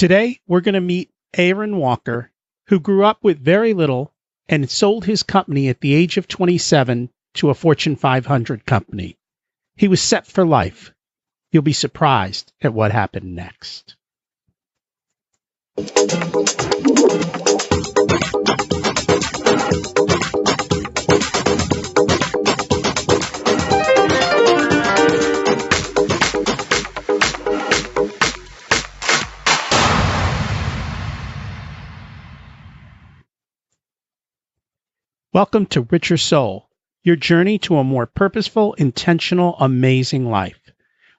Today, we're going to meet Aaron Walker, who grew up with very little and sold his company at the age of 27 to a Fortune 500 company. He was set for life. You'll be surprised at what happened next. Welcome to Richer Soul, your journey to a more purposeful, intentional, amazing life.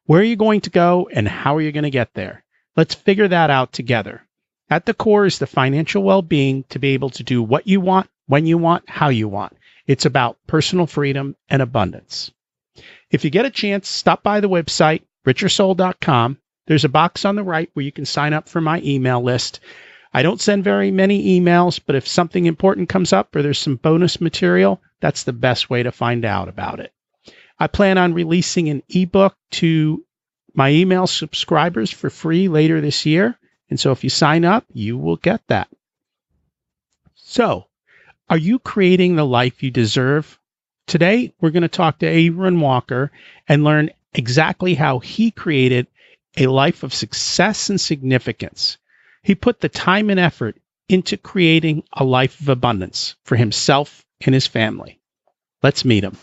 Where are you going to go and how are you going to get there? Let's figure that out together. At the core is the financial well-being to be able to do what you want, when you want, how you want. It's about personal freedom and abundance. If you get a chance, stop by the website, richersoul.com. There's a box on the right where you can sign up for my email list. I don't send very many emails, but if something important comes up or there's some bonus material, that's the best way to find out about it. I plan on releasing an ebook to my email subscribers for free later this year. And so if you sign up, you will get that. So, are you creating the life you deserve? Today, we're going to talk to Aaron Walker and learn exactly how he created a life of success and significance. He put the time and effort into creating a life of abundance for himself and his family. Let's meet him.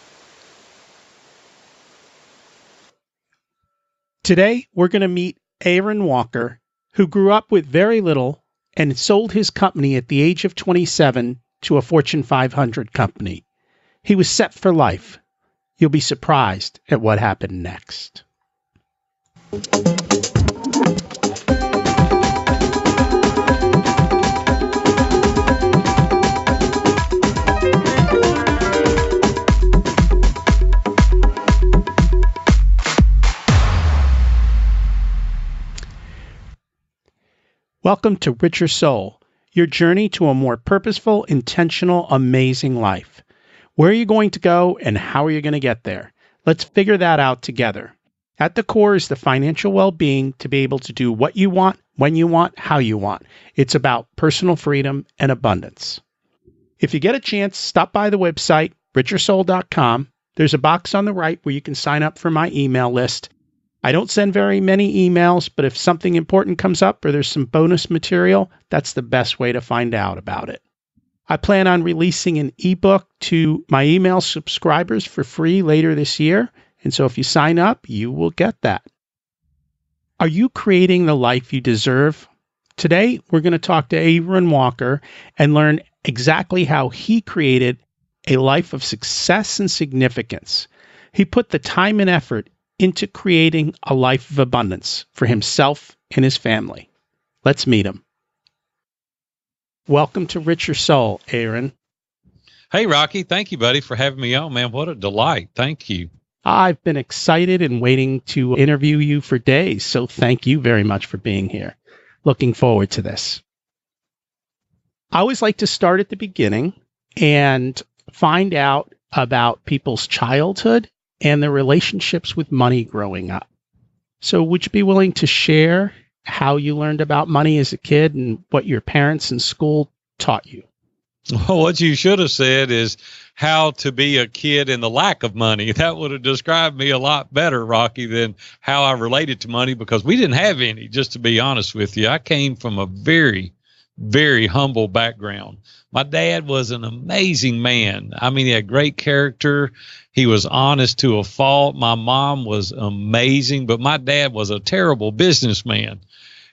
Today, we're going to meet Aaron Walker, who grew up with very little and sold his company at the age of 27 to a Fortune 500 company. He was set for life. You'll be surprised at what happened next. Welcome to Richer Soul, your journey to a more purposeful, intentional, amazing life. Where are you going to go and how are you going to get there? Let's figure that out together. At the core is the financial well-being to be able to do what you want, when you want, how you want. It's about personal freedom and abundance. If you get a chance, stop by the website, richersoul.com. There's a box on the right where you can sign up for my email list. I don't send very many emails, but if something important comes up or there's some bonus material, that's the best way to find out about it. I plan on releasing an ebook to my email subscribers for free later this year. And so if you sign up, you will get that. Are you creating the life you deserve? Today, we're going to talk to Aaron Walker and learn exactly how he created a life of success and significance. He put the time and effort into creating a life of abundance for himself and his family. Let's meet him. Welcome to Richer Soul, Aaron. Hey, Rocky. Thank you, buddy, for having me on, man. What a delight. Thank you. I've been excited and waiting to interview you for days, so thank you very much for being here. Looking forward to this. I always like to start at the beginning and find out about people's childhood and their relationships with money growing up. So would you be willing to share how you learned about money as a kid and what your parents and school taught you? Well, what you should have said is how to be a kid in the lack of money. That would have described me a lot better, Rocky, than how I related to money, because we didn't have any, just to be honest with you. I came from a very, very humble background. My dad was an amazing man. I mean, he had great character. He was honest to a fault. My mom was amazing, but my dad was a terrible businessman.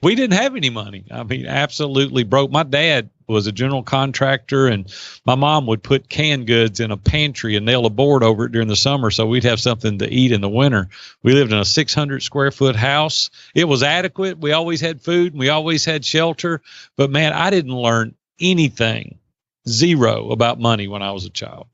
We didn't have any money. I mean, absolutely broke. My dad was a general contractor, and my mom would put canned goods in a pantry and nail a board over it during the summer so we'd have something to eat in the winter. We lived in a 600 square foot house. It was adequate. We always had food and we always had shelter. But man, I didn't learn anything, zero, about money when I was a child.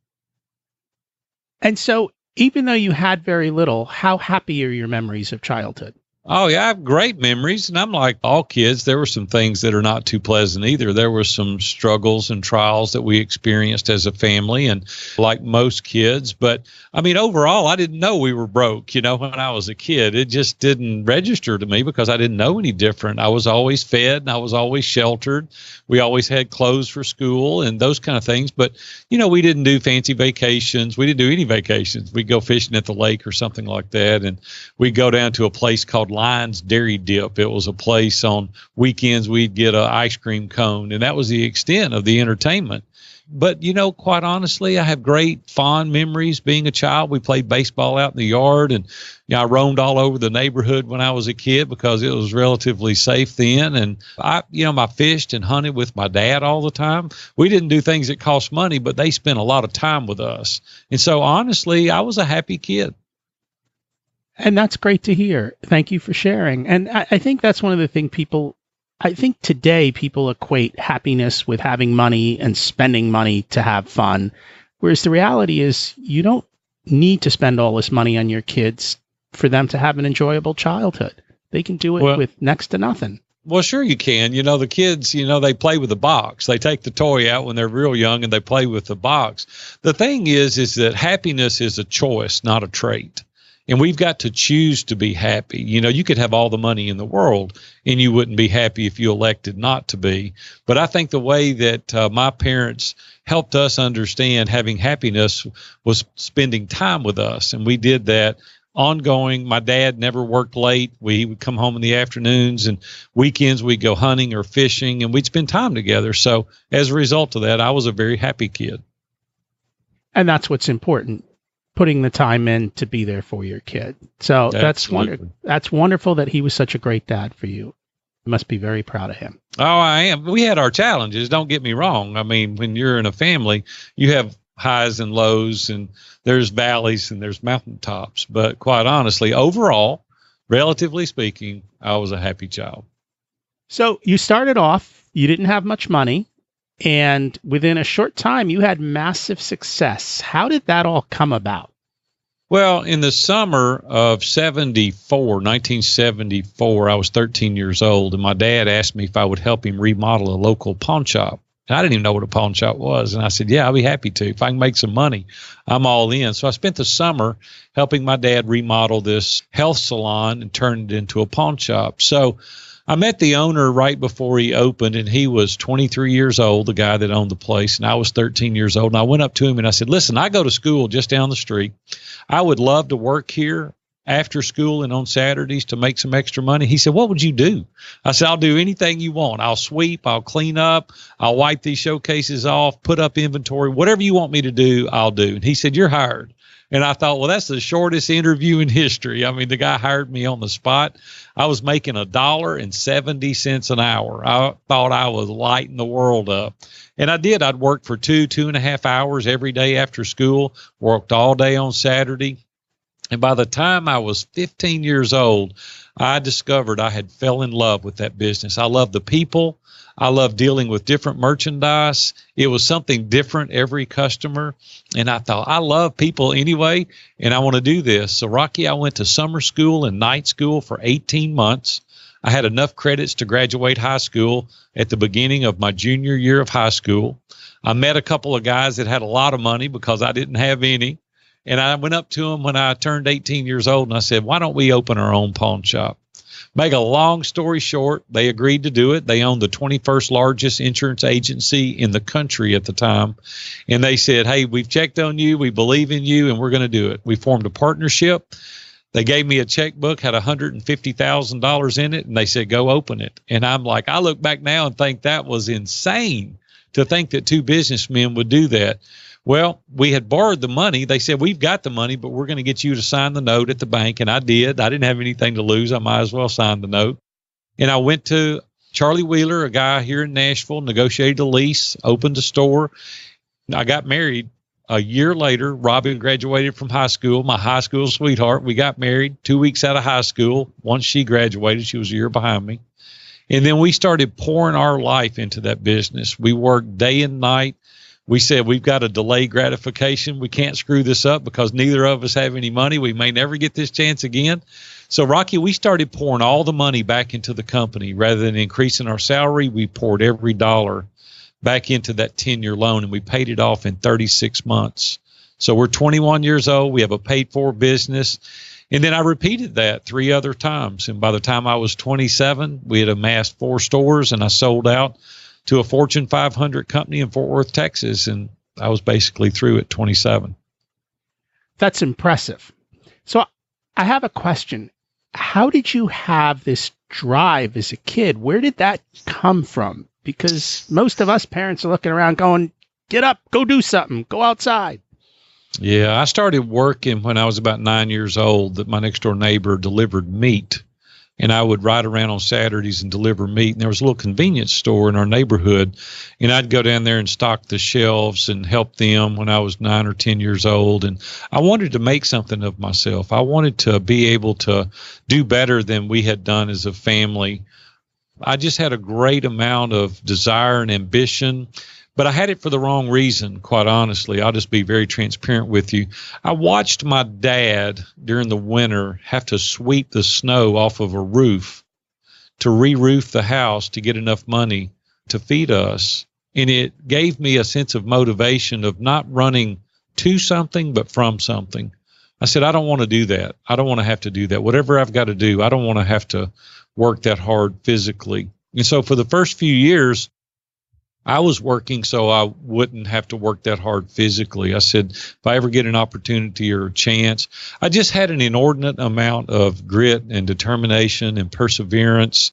And so even though you had very little, how happy are your memories of childhood? Oh, yeah, I have great memories. And I'm like all kids. There were some things that are not too pleasant either. There were some struggles and trials that we experienced as a family, and like most kids. But I mean, overall, I didn't know we were broke, when I was a kid. It just didn't register to me because I didn't know any different. I was always fed and I was always sheltered. We always had clothes for school and those kind of things. But, we didn't do fancy vacations. We didn't do any vacations. We'd go fishing at the lake or something like that. And we'd go down to a place called Lyons Dairy Dip. It was a place on weekends we'd get an ice cream cone, and that was the extent of the entertainment. But, quite honestly, I have great fond memories being a child. We played baseball out in the yard, and I roamed all over the neighborhood when I was a kid because it was relatively safe then. And I fished and hunted with my dad all the time. We didn't do things that cost money, but they spent a lot of time with us. And so honestly, I was a happy kid. And that's great to hear. Thank you for sharing. And I think that's one of the things I think today people equate happiness with having money and spending money to have fun. Whereas the reality is you don't need to spend all this money on your kids for them to have an enjoyable childhood. They can do it with next to nothing. Well, sure you can. The kids, they play with the box. They take the toy out when they're real young and they play with the box. The thing is that happiness is a choice, not a trait. And we've got to choose to be happy. You could have all the money in the world and you wouldn't be happy if you elected not to be. But I think the way that my parents helped us understand having happiness was spending time with us. And we did that ongoing. My dad never worked late. We would come home in the afternoons, and weekends we'd go hunting or fishing, and we'd spend time together. So as a result of that, I was a very happy kid. And that's what's important. Putting the time in to be there for your kid. So that's wonderful that he was such a great dad for you. You must be very proud of him. Oh, I am. We had our challenges. Don't get me wrong. I mean, when you're in a family, you have highs and lows, and there's valleys and there's mountaintops. But quite honestly, overall, relatively speaking, I was a happy child. So you started off, you didn't have much money. And within a short time, you had massive success. How did that all come about? Well, in the summer of 1974, I was 13 years old, and my dad asked me if I would help him remodel a local pawn shop. And I didn't even know what a pawn shop was. And I said, yeah, I'll be happy to. If I can make some money, I'm all in. So I spent the summer helping my dad remodel this health salon and turn it into a pawn shop. So I met the owner right before he opened, and he was 23 years old, the guy that owned the place, and I was 13 years old. And I went up to him and I said, listen, I go to school just down the street. I would love to work here after school and on Saturdays to make some extra money. He said, what would you do? I said, I'll do anything you want. I'll sweep, I'll clean up, I'll wipe these showcases off, put up inventory, whatever you want me to do, I'll do. And he said, you're hired. And I thought, well, that's the shortest interview in history. I mean, the guy hired me on the spot. I was making $1.70 an hour. I thought I was lighting the world up. And I did. I'd work for 2.5 hours every day after school, worked all day on Saturday. And by the time I was 15 years old, I discovered I had fell in love with that business. I love the people. I love dealing with different merchandise. It was something different every customer. And I thought, I love people anyway, and I want to do this. So, Rocky, I went to summer school and night school for 18 months. I had enough credits to graduate high school at the beginning of my junior year of high school. I met a couple of guys that had a lot of money because I didn't have any. And I went up to them when I turned 18 years old, and I said, why don't we open our own pawn shop? Make a long story short, they agreed to do it. They owned the 21st largest insurance agency in the country at the time. And they said, hey, we've checked on you. We believe in you, and we're going to do it. We formed a partnership. They gave me a checkbook, had $150,000 in it, and they said, go open it. And I'm like, I look back now and think that was insane to think that two businessmen would do that. Well, we had borrowed the money. They said, we've got the money, but we're going to get you to sign the note at the bank. And I did. I didn't have anything to lose. I might as well sign the note. And I went to Charlie Wheeler, a guy here in Nashville, negotiated a lease, opened a store. I got married a year later. Robbie graduated from high school, my high school sweetheart. We got married 2 weeks out of high school. Once she graduated, she was a year behind me. And then we started pouring our life into that business. We worked day and night. We said, we've got a delayed gratification. We can't screw this up because neither of us have any money. We may never get this chance again. So, Rocky, we started pouring all the money back into the company. Rather than increasing our salary, we poured every dollar back into that 10-year loan, and we paid it off in 36 months. So we're 21 years old. We have a paid-for business. And then I repeated that 3 other times. And by the time I was 27, we had amassed 4 stores, and I sold out to a Fortune 500 company in Fort Worth, Texas. And I was basically through at 27. That's impressive. So I have a question. How did you have this drive as a kid? Where did that come from? Because most of us parents are looking around going, get up, go do something, go outside. Yeah, I started working when I was about 9 years old. That my next door neighbor delivered meat, and I would ride around on Saturdays and deliver meat. And there was a little convenience store in our neighborhood, and I'd go down there and stock the shelves and help them when I was 9 or 10 years old. And I wanted to make something of myself. I wanted to be able to do better than we had done as a family. I just had a great amount of desire and ambition. But I had it for the wrong reason, quite honestly. I'll just be very transparent with you. I watched my dad during the winter have to sweep the snow off of a roof to re-roof the house to get enough money to feed us. And it gave me a sense of motivation of not running to something, but from something. I said, I don't want to do that. I don't want to have to do that. Whatever I've got to do, I don't want to have to work that hard physically. And so for the first few years, I was working so I wouldn't have to work that hard physically. I said, if I ever get an opportunity or a chance, I just had an inordinate amount of grit and determination and perseverance.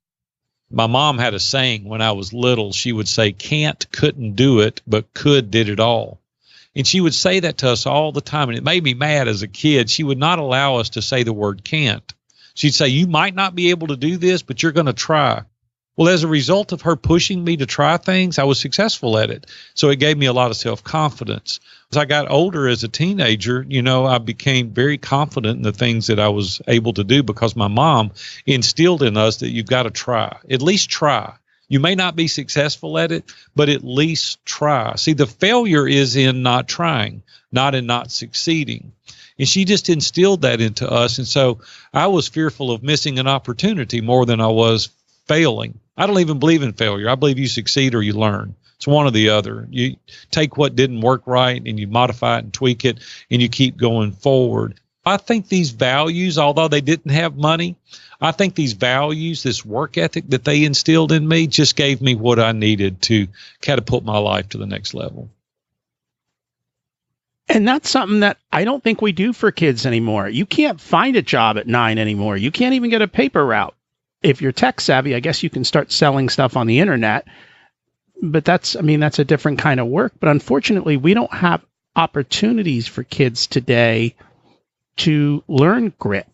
My mom had a saying when I was little. She would say, can't, couldn't do it, but could, did it all. And she would say that to us all the time. And it made me mad as a kid. She would not allow us to say the word can't. She'd say, you might not be able to do this, but you're going to try. Well, as a result of her pushing me to try things, I was successful at it. So it gave me a lot of self-confidence. As I got older as a teenager, I became very confident in the things that I was able to do because my mom instilled in us that you've got to try, at least try. You may not be successful at it, but at least try. See, the failure is in not trying, not in not succeeding. And she just instilled that into us. And so I was fearful of missing an opportunity more than I was failing. I don't even believe in failure. I believe you succeed or you learn. It's one or the other. You take what didn't work right and you modify it and tweak it and you keep going forward. I think these values, although they didn't have money, I think these values, this work ethic that they instilled in me just gave me what I needed to catapult my life to the next level. And that's something that I don't think we do for kids anymore. You can't find a job at 9 anymore. You can't even get a paper route. If you're tech savvy, I guess you can start selling stuff on the internet, but that's a different kind of work. But unfortunately, we don't have opportunities for kids today to learn grit.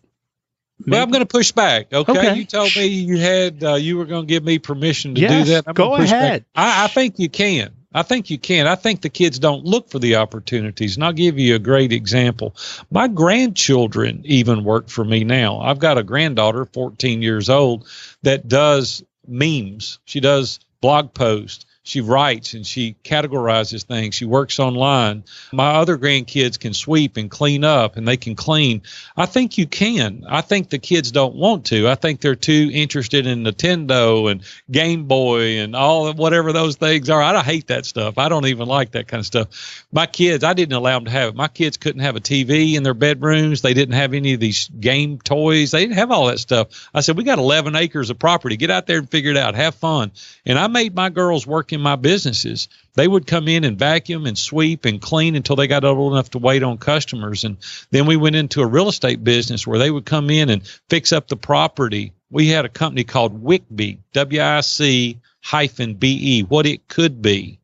Well, I'm going to push back. Okay. You told me you were going to give me permission to do that. Go ahead. I think you can. I think the kids don't look for the opportunities. And I'll give you a great example. My grandchildren even work for me now. I've got a granddaughter, 14 years old, that does memes. She does blog posts. She writes and she categorizes things. She works online. My other grandkids can sweep and clean up, and they can clean. I think you can. I think the kids don't want to. I think they're too interested in Nintendo and Game Boy and all whatever those things are. I hate that stuff. I don't even like that kind of stuff. My kids, I didn't allow them to have it. My kids couldn't have a TV in their bedrooms. They didn't have any of these game toys. They didn't have all that stuff. I said, we got 11 acres of property. Get out there and figure it out. Have fun. And I made my girls work in my businesses. They would come in and vacuum and sweep and clean until they got old enough to wait on customers. And then we went into a real estate business where they would come in and fix up the property. We had a company called WICBE, WIC-BE, what it could be.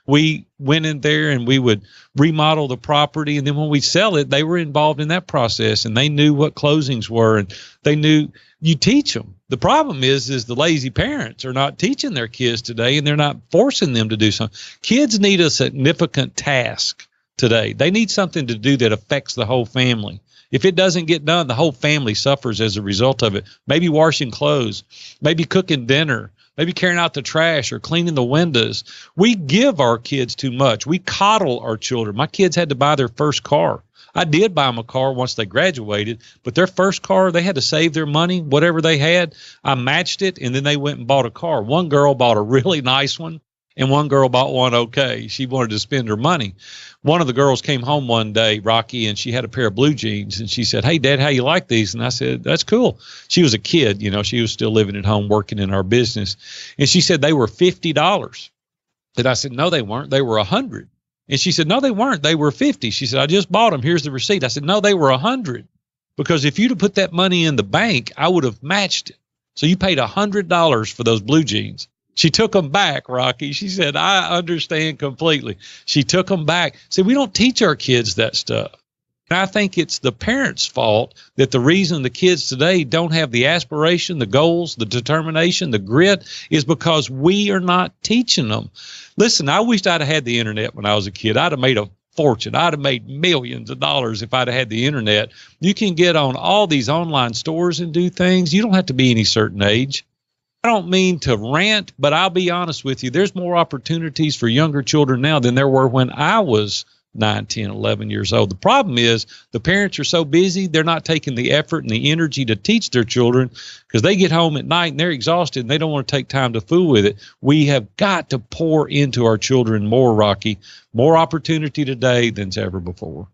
We went in there and we would remodel the property. And then when we sell it, they were involved in that process and they knew what closings were and they knew you teach them. The problem is the lazy parents are not teaching their kids today and they're not forcing them to do something. Kids need a significant task today. They need something to do that affects the whole family. If it doesn't get done, the whole family suffers as a result of it. Maybe washing clothes, maybe cooking dinner, maybe carrying out the trash or cleaning the windows. We give our kids too much. We coddle our children. My kids had to buy their first car. I did buy them a car once they graduated, but their first car, they had to save their money, whatever they had. I matched it, and then they went and bought a car. One girl bought a really nice one, and one girl bought one okay. She wanted to spend her money. One of the girls came home one day, Rocky, and she had a pair of blue jeans, and she said, "Hey, Dad, how you like these?" And I said, "That's cool." She was a kid, she was still living at home working in our business. And she said they were $50. And I said, "No, they weren't. They were $100. And she said, "No, they weren't. They were $50. She said, "I just bought them. Here's the receipt." I said, "No, they were $100. Because if you'd have put that money in the bank, I would have matched it. So you paid $100 for those blue jeans." She took them back, Rocky. She said, "I understand completely." She took them back. See, we don't teach our kids that stuff. And I think it's the parents' fault that the reason the kids today don't have the aspiration, the goals, the determination, the grit is because we are not teaching them. Listen, I wished I'd have had the internet when I was a kid. I'd have made a fortune. I'd have made millions of dollars if I'd have had the internet. You can get on all these online stores and do things. You don't have to be any certain age. I don't mean to rant, but I'll be honest with you. There's more opportunities for younger children now than there were when I was 9, 10, 11 years old. The problem is the parents are so busy, they're not taking the effort and the energy to teach their children because they get home at night and they're exhausted and they don't want to take time to fool with it. We have got to pour into our children more, Rocky, more opportunity today than's ever before.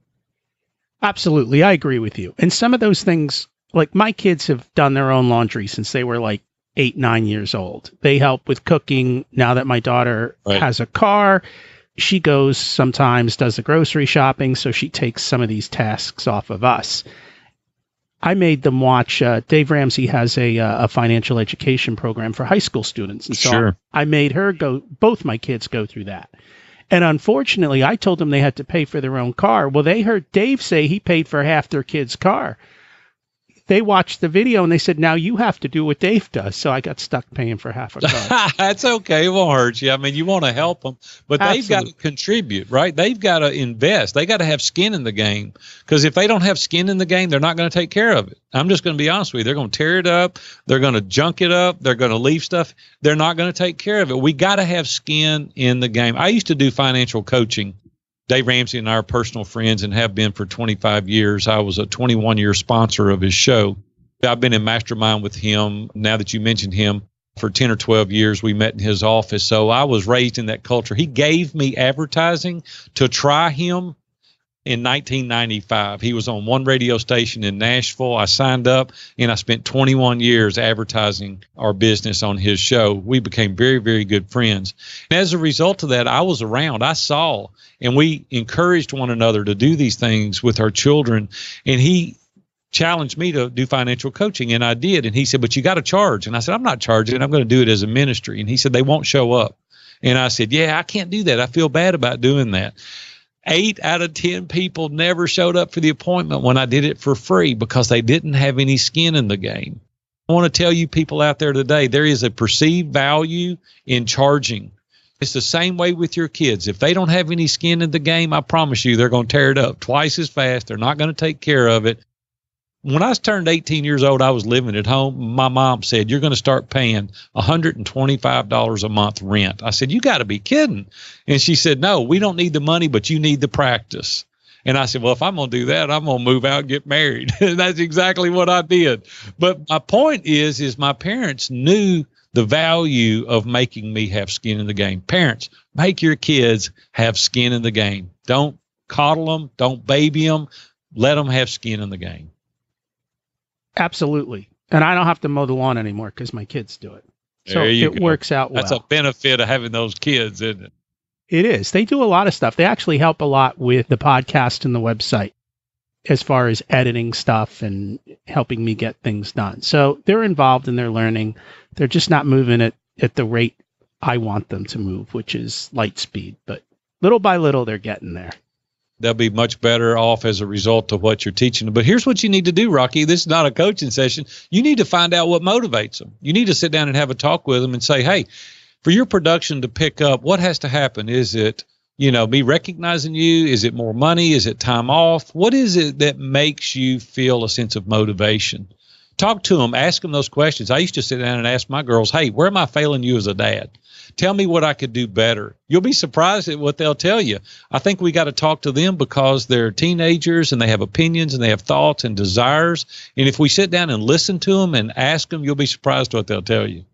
Absolutely. I agree with you. And some of those things, like my kids have done their own laundry since they were like 8, 9 years old. They help with cooking. Now that my daughter has a car, she goes sometimes, does the grocery shopping, so she takes some of these tasks off of us. I made them watch, Dave Ramsey has a financial education program for high school students. And so I made both my kids go through that. And unfortunately, I told them they had to pay for their own car. Well, they heard Dave say he paid for half their kid's car. They watched the video and they said, "Now you have to do what Dave does." So I got stuck paying for half a car. That's okay. It won't hurt you. I mean, you want to help them, but they've got to contribute, right? They've got to invest. They got to have skin in the game, because if they don't have skin in the game, they're not going to take care of it. I'm just going to be honest with you. They're going to tear it up. They're going to junk it up. They're going to leave stuff. They're not going to take care of it. We got to have skin in the game. I used to do financial coaching. Dave Ramsey and I are personal friends and have been for 25 years. I was a 21-year sponsor of his show. I've been in mastermind with him, now that you mentioned him, for 10 or 12 years. We met in his office. So I was raised in that culture. He gave me advertising to try him in 1995. He was on one radio station in Nashville. I signed up and I spent 21 years advertising our business on his show. We became very, very good friends. And as a result of that, I was around. I saw, and we encouraged one another to do these things with our children. And he challenged me to do financial coaching, and I did. And he said, "But you got to charge." And I said, "I'm not charging. I'm going to do it as a ministry." And he said, "They won't show up." And I said, "Yeah, I can't do that. I feel bad about doing that." 8 out of 10 people never showed up for the appointment when I did it for free because they didn't have any skin in the game. I want to tell you people out there today, there is a perceived value in charging. It's the same way with your kids. If they don't have any skin in the game, I promise you they're going to tear it up twice as fast. They're not going to take care of it. When I turned 18 years old, I was living at home. My mom said, "You're going to start paying $125 a month rent." I said, "You got to be kidding." And she said, "No, we don't need the money, but you need the practice." And I said, "Well, if I'm going to do that, I'm going to move out and get married." And that's exactly what I did. But my point is my parents knew the value of making me have skin in the game. Parents, make your kids have skin in the game. Don't coddle them. Don't baby them. Let them have skin in the game. Absolutely. And I don't have to mow the lawn anymore because my kids do it. So it works out well. That's a benefit of having those kids, isn't it? It is. They do a lot of stuff. They actually help a lot with the podcast and the website as far as editing stuff and helping me get things done. So they're involved and they're learning. They're just not moving it at the rate I want them to move, which is light speed. But little by little, they're getting there. They'll be much better off as a result of what you're teaching them. But here's what you need to do, Rocky. This is not a coaching session. You need to find out what motivates them. You need to sit down and have a talk with them and say, "Hey, for your production to pick up, what has to happen? Is it, me recognizing you? Is it more money? Is it time off? What is it that makes you feel a sense of motivation? Talk to them, ask them those questions. I used to sit down and ask my girls, hey, where am I failing you as a dad? Tell me what I could do better. You'll be surprised at what they'll tell you. I think we got to talk to them because they're teenagers and they have opinions and they have thoughts and desires. And if we sit down and listen to them and ask them, you'll be surprised what they'll tell you.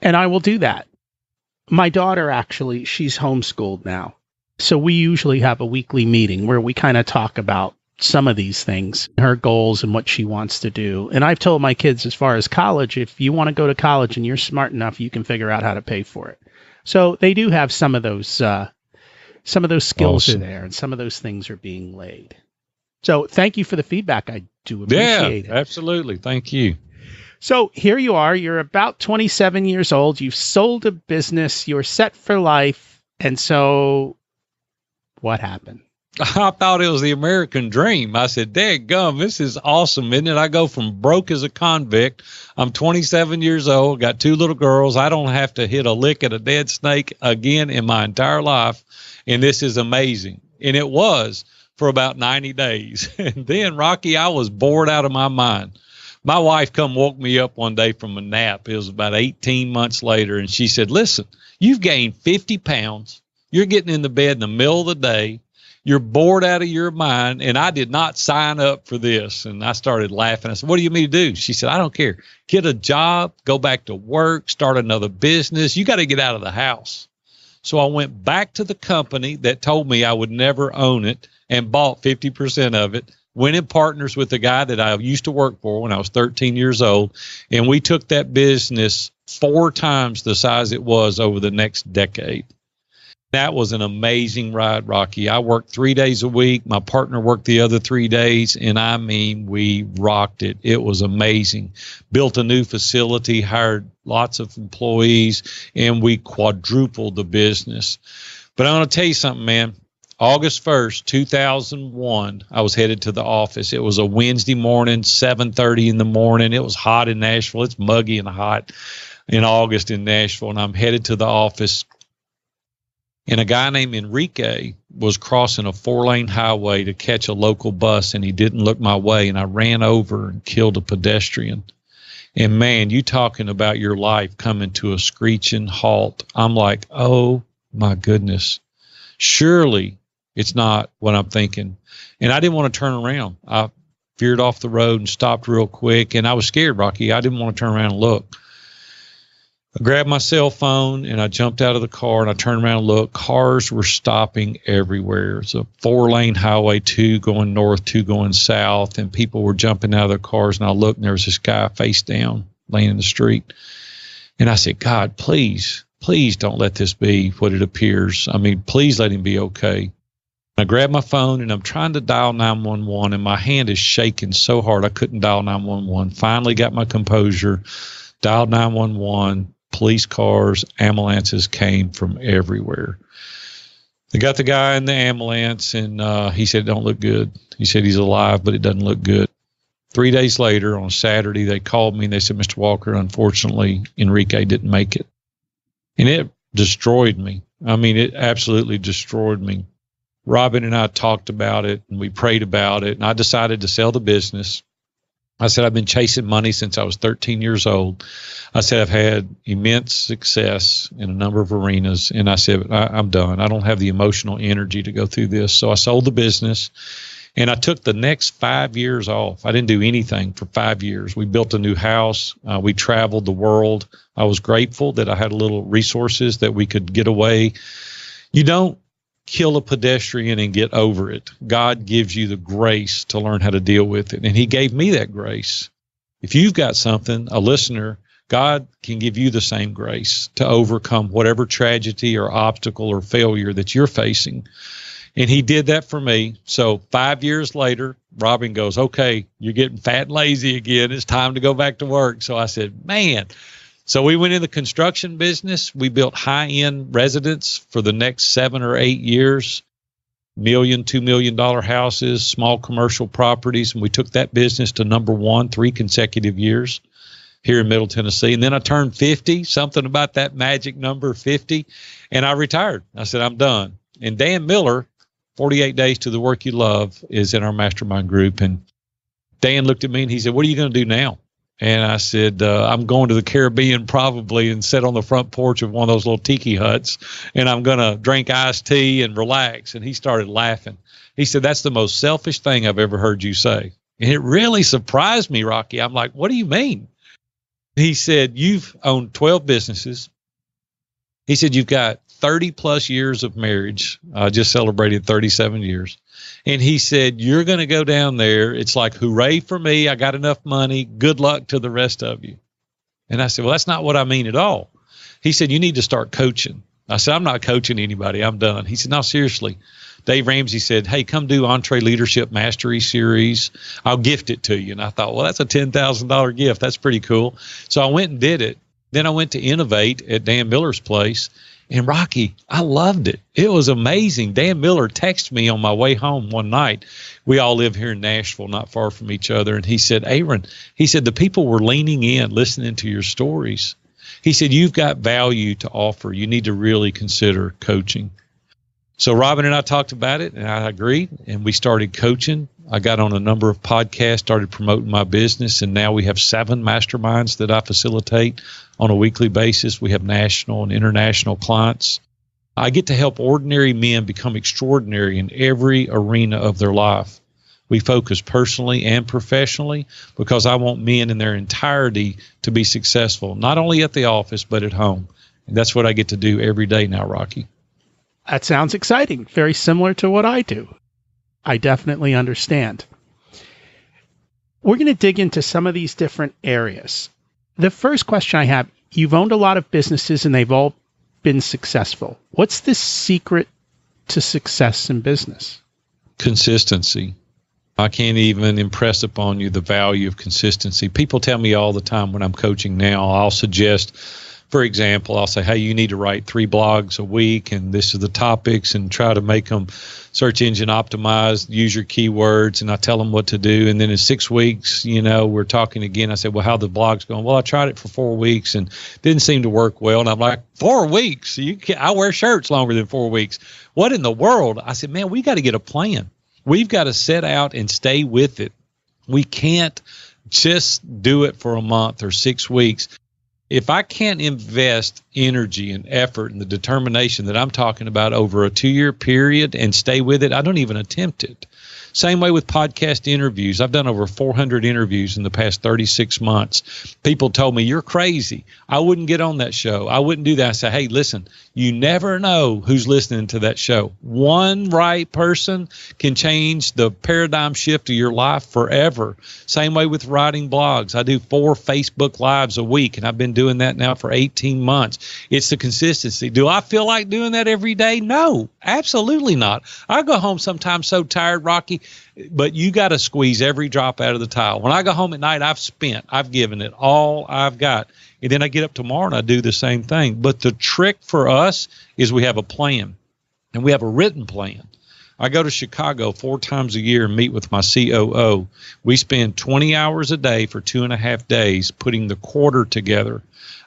And I will do that. My daughter, actually, she's homeschooled now. So we usually have a weekly meeting where we kind of talk about some of these things, her goals and what she wants to do. And I've told my kids, as far as college, if you want to go to college and you're smart enough, you can figure out how to pay for it. So they do have some of those skills are there, and some of those things are being laid. So thank you for the feedback. I do appreciate it. Absolutely. Thank you. So here you are. You're about 27 years old. You've sold a business. You're set for life. And so what happened? I thought it was the American dream. I said, dadgum, this is awesome, isn't it? I go from broke as a convict. I'm 27 years old, got 2 little girls. I don't have to hit a lick at a dead snake again in my entire life. And this is amazing. And it was for about 90 days. And then, Rocky, I was bored out of my mind. My wife woke me up one day from a nap. It was about 18 months later. And she said, listen, you've gained 50 pounds. You're getting in the bed in the middle of the day. You're bored out of your mind, and I did not sign up for this. And I started laughing. I said, what do you mean to do? She said, I don't care. Get a job, go back to work, start another business. You got to get out of the house. So I went back to the company that told me I would never own it and bought 50% of it, went in partners with the guy that I used to work for when I was 13 years old, and we took that business 4 times the size it was over the next decade. That was an amazing ride, Rocky. I worked 3 days a week. My partner worked the other 3 days, and I mean, we rocked it. It was amazing. Built a new facility, hired lots of employees, and we quadrupled the business. But I'm going to tell you something, man. August 1st, 2001, I was headed to the office. It was a Wednesday morning, 7:30 in the morning. It was hot in Nashville. It's muggy and hot in August in Nashville, and I'm headed to the office. And a guy named Enrique was crossing a 4-lane highway to catch a local bus, and he didn't look my way, and I ran over and killed a pedestrian. And, man, you talking about your life coming to a screeching halt. I'm like, oh, my goodness. Surely it's not what I'm thinking. And I didn't want to turn around. I veered off the road and stopped real quick, and I was scared, Rocky. I didn't want to turn around and look. I grabbed my cell phone and I jumped out of the car and I turned around and looked. Cars were stopping everywhere. It's a 4-lane highway, 2 going north, 2 going south, and people were jumping out of their cars. And I looked and there was this guy face down laying in the street. And I said, God, please don't let this be what it appears. I mean, please let him be okay. I grabbed my phone and I'm trying to dial 911 and my hand is shaking so hard I couldn't dial 911. Finally got my composure, dialed 911. Police cars, ambulances came from everywhere. They got the guy in the ambulance, and he said, don't look good. He said he's alive, but it doesn't look good. 3 days later, on Saturday, they called me, and they said, Mr. Walker, unfortunately, Enrique didn't make it. And it destroyed me. I mean, it absolutely destroyed me. Robin and I talked about it, and we prayed about it, and I decided to sell the business. I said, I've been chasing money since I was 13 years old. I said, I've had immense success in a number of arenas. And I said, I'm done. I don't have the emotional energy to go through this. So I sold the business and I took the next 5 years off. I didn't do anything for 5 years. We built a new house. We traveled the world. I was grateful that I had a little resources that we could get away. You don't kill a pedestrian and get over it. God gives you the grace to learn how to deal with it. And he gave me that grace. If you've got something, a listener, God can give you the same grace to overcome whatever tragedy or obstacle or failure that you're facing. And he did that for me. So 5 years later, Robin goes, okay, you're getting fat and lazy again. It's time to go back to work. So I said, man. So we went in the construction business. We built high-end residents for the next 7 or 8 years, $1 million, $2 million houses, small commercial properties. And we took that business to number 1 3 consecutive years here in Middle Tennessee. And then I turned 50, something about that magic number 50, and I retired. I said, I'm done. And Dan Miller, 48 Days to the Work You Love, is in our mastermind group. And Dan looked at me and he said, "What are you going to do now?" And I said, "I'm going to the Caribbean probably and sit on the front porch of one of those little tiki huts, and I'm going to drink iced tea and relax." And he started laughing. He said, "That's the most selfish thing I've ever heard you say." And it really surprised me, Rocky. I'm like, "What do you mean?" He said, "You've owned 12 businesses." He said, "You've got 30 plus years of marriage. I just celebrated 37 years. And he said, you're going to go down there. It's like, hooray for me. I got enough money. Good luck to the rest of you." And I said, "Well, that's not what I mean at all." He said, "You need to start coaching." I said, "I'm not coaching anybody. I'm done." He said, "No, seriously." Dave Ramsey said, "Hey, come do Entree Leadership Mastery Series. I'll gift it to you." And I thought, well, that's a $10,000 gift. That's pretty cool. So I went and did it. Then I went to Innovate at Dan Miller's place. And Rocky, I loved it. It was amazing. Dan Miller texted me on my way home one night. We all live here in Nashville, not far from each other. And he said, "Aaron," he said, "the people were leaning in, listening to your stories." He said, "You've got value to offer. You need to really consider coaching." So Robin and I talked about it, and I agreed, and we started coaching. I got on a number of podcasts, started promoting my business, and now we have 7 masterminds that I facilitate on a weekly basis. We have national and international clients. I get to help ordinary men become extraordinary in every arena of their life. We focus personally and professionally because I want men in their entirety to be successful, not only at the office, but at home. And that's what I get to do every day now, Rocky. That sounds exciting. Very similar to what I do. I definitely understand. We're going to dig into some of these different areas. The first question I have, you've owned a lot of businesses and they've all been successful. What's the secret to success in business? Consistency. I can't even impress upon you the value of consistency. People tell me all the time when I'm coaching now, I'll suggest, for example, I'll say, "Hey, you need to write 3 blogs a week, and this is the topics, and try to make them search engine optimized, use your keywords," and I tell them what to do. And then in 6 weeks, we're talking again. I said, "Well, how the blog's going?" "Well, I tried it for 4 weeks and didn't seem to work well." And I'm like, 4 weeks? I wear shirts longer than 4 weeks. What in the world? I said, "Man, we got to get a plan. We've got to set out and stay with it. We can't just do it for a month or 6 weeks. If I can't invest energy and effort and the determination that I'm talking about over a 2-year period and stay with it, I don't even attempt it." Same way with podcast interviews. I've done over 400 interviews in the past 36 months. People told me, "You're crazy. I wouldn't get on that show. I wouldn't do that." I say, "Hey, listen, you never know who's listening to that show. One right person can change the paradigm shift of your life forever." Same way with writing blogs. I do 4 Facebook Lives a week, and I've been doing that now for 18 months. It's the consistency. Do I feel like doing that every day? No, absolutely not. I go home sometimes so tired, Rocky, but you got to squeeze every drop out of the towel. When I go home at night, I've given it all I've got. And then I get up tomorrow and I do the same thing. But the trick for us is we have a plan, and we have a written plan. I go to Chicago 4 times a year and meet with my COO. We spend 20 hours a day for 2.5 days putting the quarter together.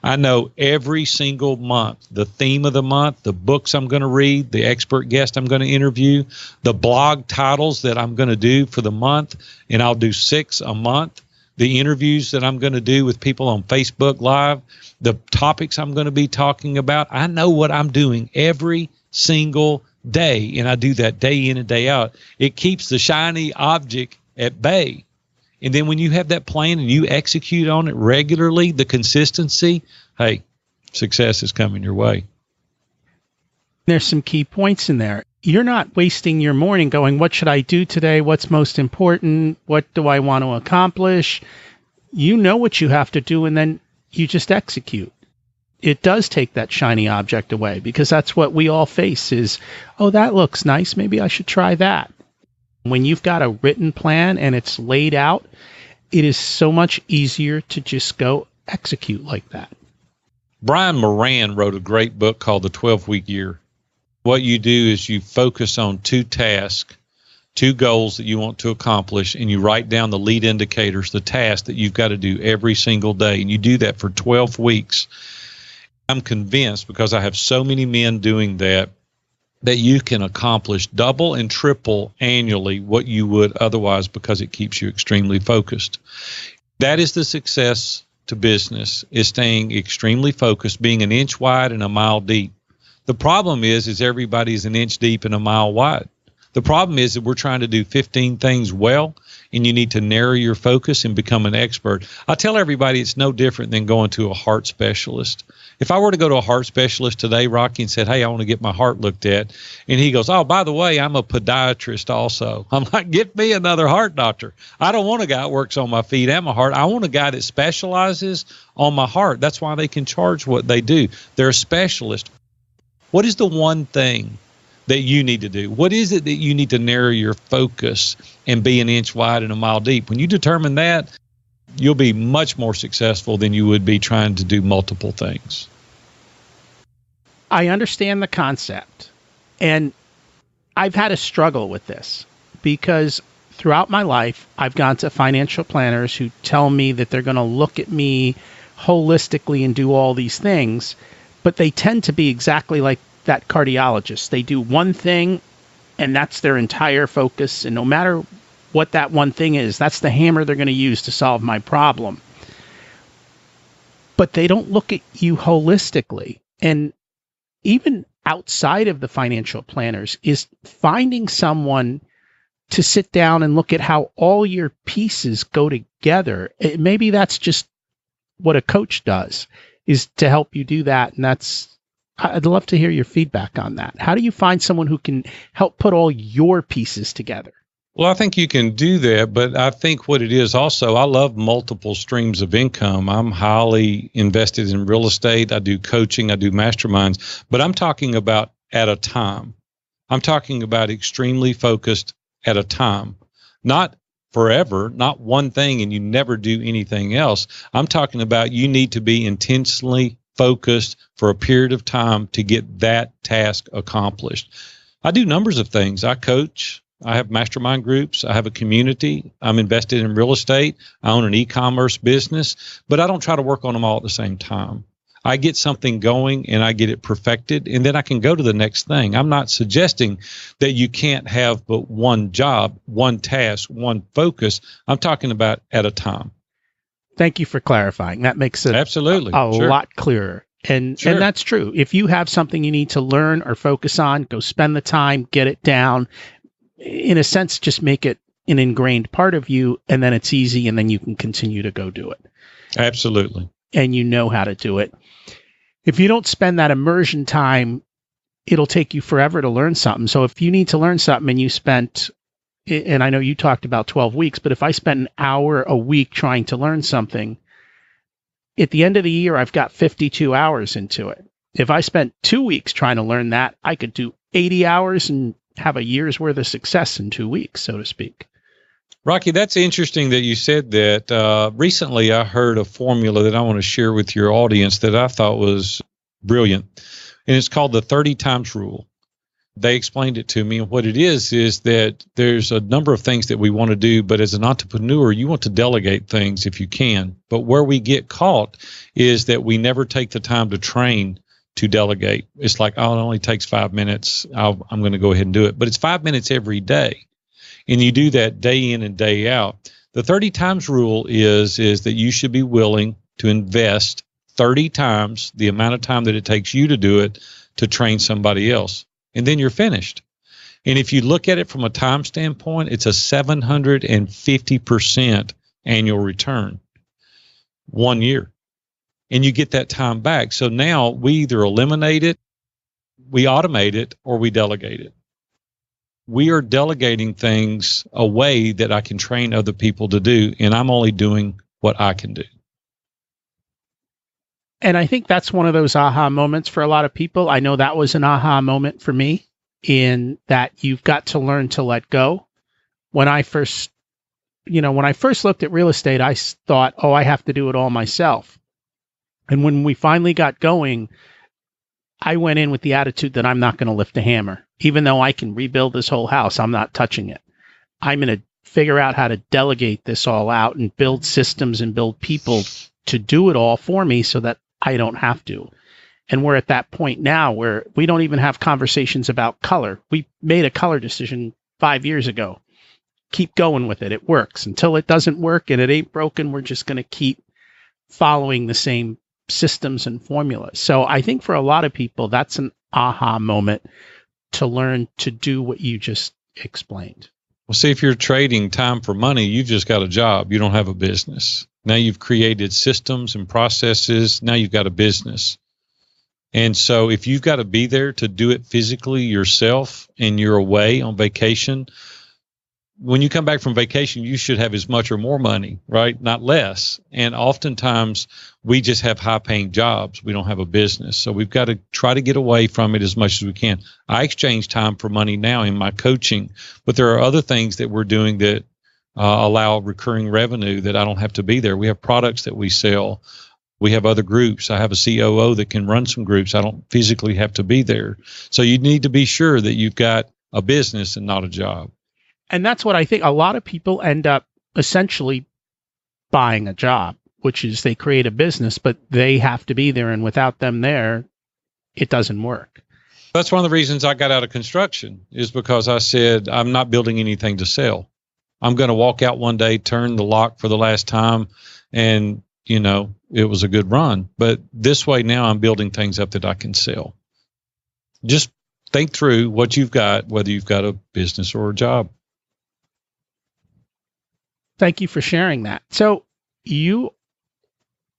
I know every single month, the theme of the month, the books I'm going to read, the expert guest I'm going to interview, the blog titles that I'm going to do for the month, and I'll do 6 a month, the interviews that I'm going to do with people on Facebook Live, the topics I'm going to be talking about. I know what I'm doing every single day, and I do that day in and day out. It keeps the shiny object at bay. And then when you have that plan and you execute on it regularly, the consistency, hey, success is coming your way. There's some key points in there. You're not wasting your morning going, "What should I do today? What's most important? What do I want to accomplish?" You know what you have to do, and then you just execute. It does take that shiny object away, because that's what we all face is, "Oh, that looks nice. Maybe I should try that." When you've got a written plan and it's laid out, it is so much easier to just go execute like that. Brian Moran wrote a great book called The 12-Week Year. What you do is you focus on 2 tasks, 2 goals that you want to accomplish, and you write down the lead indicators, the tasks that you've got to do every single day. And you do that for 12 weeks. I'm convinced, because I have so many men doing that, that you can accomplish double and triple annually what you would otherwise, because it keeps you extremely focused. That is the success to business, is staying extremely focused, being an inch wide and a mile deep. The problem is everybody's an inch deep and a mile wide. The problem is that we're trying to do 15 things well, and you need to narrow your focus and become an expert. I tell everybody it's no different than going to a heart specialist. If I were to go to a heart specialist today, Rocky, and said, hey, I want to get my heart looked at, and he goes, oh, by the way, I'm a podiatrist also. I'm like, get me another heart doctor. I don't want a guy that works on my feet and my heart. I want a guy that specializes on my heart. That's why they can charge what they do. They're a specialist. What is the one thing that you need to do? What is it that you need to narrow your focus and be an inch wide and a mile deep? When you determine that, you'll be much more successful than you would be trying to do multiple things. I understand the concept, and I've had a struggle with this because throughout my life, I've gone to financial planners who tell me that they're going to look at me holistically and do all these things, but they tend to be exactly like that cardiologist. They do one thing and that's their entire focus. And no matter what that one thing is, that's the hammer they're going to use to solve my problem. But they don't look at you holistically. And even outside of the financial planners is finding someone to sit down and look at how all your pieces go together. Maybe that's just what a coach does, is to help you do that. And I'd love to hear your feedback on that. How do you find someone who can help put all your pieces together? Well, I think you can do that, but I think what it is also, I love multiple streams of income. I'm highly invested in real estate. I do coaching. I do masterminds, but I'm talking about at a time. I'm talking about extremely focused at a time, not forever, not one thing and you never do anything else. I'm talking about you need to be intentionally focused for a period of time to get that task accomplished. I do numbers of things. I coach. I have mastermind groups. I have a community. I'm invested in real estate. I own an e-commerce business, but I don't try to work on them all at the same time. I get something going and I get it perfected, and then I can go to the next thing. I'm not suggesting that you can't have but one job, one task, one focus. I'm talking about at a time. Thank you for clarifying. That makes it absolutely a lot clearer. And Sure. And that's true. If you have something you need to learn or focus on, go spend the time, get it down. In a sense, just make it an ingrained part of you, and then it's easy, and then you can continue to go do it. Absolutely. And you know how to do it. If you don't spend that immersion time, it'll take you forever to learn something. So if you need to learn something and you spent, and I know you talked about 12 weeks, but if I spent an hour a week trying to learn something, at the end of the year, I've got 52 hours into it. If I spent 2 weeks trying to learn that, I could do 80 hours and have a year's worth of success in 2 weeks, so to speak. Rocky, that's interesting that you said that. Recently, I heard a formula that I want to share with your audience that I thought was brilliant, and it's called the 30 times rule. They explained it to me, and what it is that there's a number of things that we want to do, but as an entrepreneur, you want to delegate things if you can. But where we get caught is that we never take the time to train to delegate. It's like, oh, it only takes 5 minutes. I'm going to go ahead and do it. But it's 5 minutes every day. And you do that day in and day out. The 30 times rule is that you should be willing to invest 30 times the amount of time that it takes you to do it to train somebody else. And then you're finished. And if you look at it from a time standpoint, it's a 750% annual return 1 year. And you get that time back. So now we either eliminate it, we automate it, or we delegate it. We are delegating things away that I can train other people to do, and I'm only doing what I can do. And I think that's one of those aha moments for a lot of people. I know that was an aha moment for me, in that you've got to learn to let go. When I first looked at real estate, I thought, oh, I have to do it all myself. And when we finally got going, I went in with the attitude that I'm not going to lift a hammer. Even though I can rebuild this whole house, I'm not touching it. I'm going to figure out how to delegate this all out and build systems and build people to do it all for me so that I don't have to. And we're at that point now where we don't even have conversations about color. We made a color decision 5 years ago. Keep going with it. It works. Until it doesn't work and it ain't broken, we're just going to keep following the same systems and formulas. So I think for a lot of people, that's an aha moment to learn to do what you just explained. Well, see, if you're trading time for money, you've just got a job. You don't have a business. Now you've created systems and processes. Now you've got a business. And so if you've got to be there to do it physically yourself and you're away on vacation, when you come back from vacation, you should have as much or more money, right? Not less. And oftentimes we just have high paying jobs. We don't have a business. So we've got to try to get away from it as much as we can. I exchange time for money now in my coaching, but there are other things that we're doing that allow recurring revenue that I don't have to be there. We have products that we sell. We have other groups. I have a COO that can run some groups. I don't physically have to be there. So you need to be sure that you've got a business and not a job. And that's what I think a lot of people end up essentially buying a job, which is they create a business, but they have to be there. And without them there, it doesn't work. That's one of the reasons I got out of construction, is because I said, I'm not building anything to sell. I'm going to walk out one day, turn the lock for the last time, and, you know, it was a good run. But this way now I'm building things up that I can sell. Just think through what you've got, whether you've got a business or a job. Thank you for sharing that. So you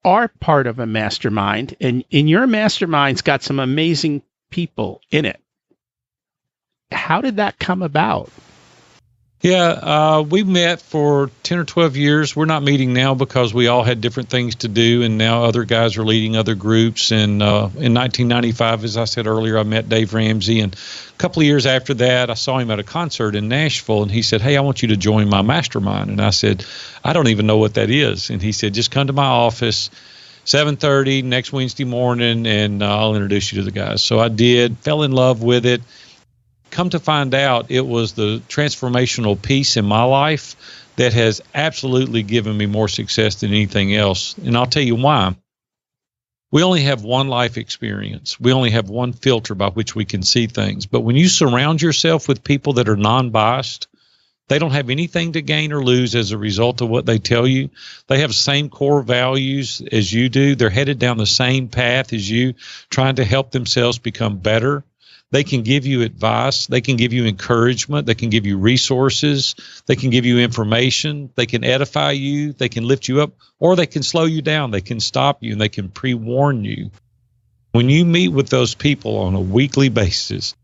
are part of a mastermind, and in your mastermind's got some amazing people in it. How did that come about? Yeah, we met for 10 or 12 years. We're not meeting now because we all had different things to do, and now other guys are leading other groups. And in 1995, as I said earlier, I met Dave Ramsey. And a couple of years after that, I saw him at a concert in Nashville, and he said, hey, I want you to join my mastermind. And I said, I don't even know what that is. And he said, just come to my office, 7:30 next Wednesday morning, and I'll introduce you to the guys. So I did, fell in love with it. Come to find out, it was the transformational piece in my life that has absolutely given me more success than anything else. And I'll tell you why. We only have one life experience. We only have one filter by which we can see things. But when you surround yourself with people that are non-biased, they don't have anything to gain or lose as a result of what they tell you. They have the same core values as you do. They're headed down the same path as you, trying to help themselves become better. They can give you advice. They can give you encouragement. They can give you resources. They can give you information. They can edify you. They can lift you up, or they can slow you down. They can stop you, and they can pre-warn you. When you meet with those people on a weekly basis,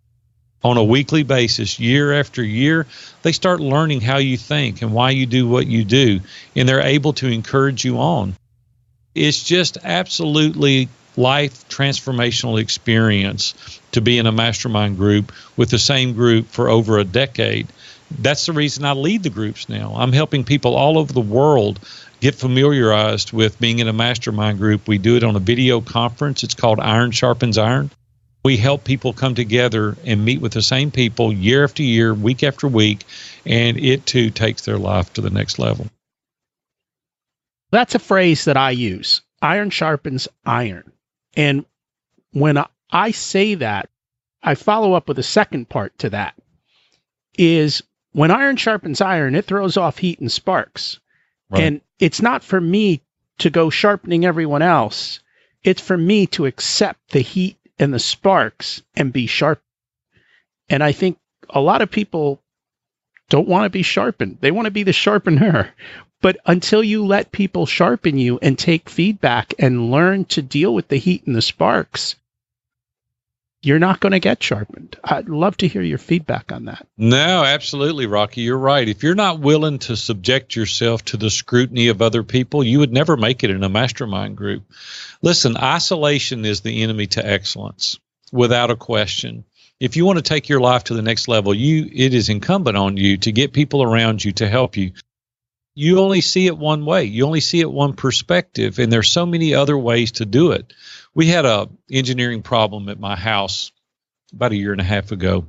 year after year, they start learning how you think and why you do what you do, and they're able to encourage you on. It's just absolutely life transformational experience to be in a mastermind group with the same group for over a decade. That's the reason I lead the groups now. I'm helping people all over the world get familiarized with being in a mastermind group. We do it on a video conference. It's called Iron Sharpens Iron. We help people come together and meet with the same people year after year, week after week, and it too takes their life to the next level. That's a phrase that I use. Iron sharpens iron. And when I say that, I follow up with a second part to that, is when iron sharpens iron, it throws off heat and sparks. Right. And it's not for me to go sharpening everyone else. It's for me to accept the heat and the sparks and be sharp. And I think a lot of people don't want to be sharpened. They want to be the sharpener. But until you let people sharpen you and take feedback and learn to deal with the heat and the sparks, you're not going to get sharpened. I'd love to hear your feedback on that. No, absolutely, Rocky. You're right. If you're not willing to subject yourself to the scrutiny of other people, you would never make it in a mastermind group. Listen, isolation is the enemy to excellence, without a question. If you want to take your life to the next level, it is incumbent on you to get people around you to help you. You only see it one way. You only see it one perspective, and there's so many other ways to do it. We had a engineering problem at my house about a year and a half ago.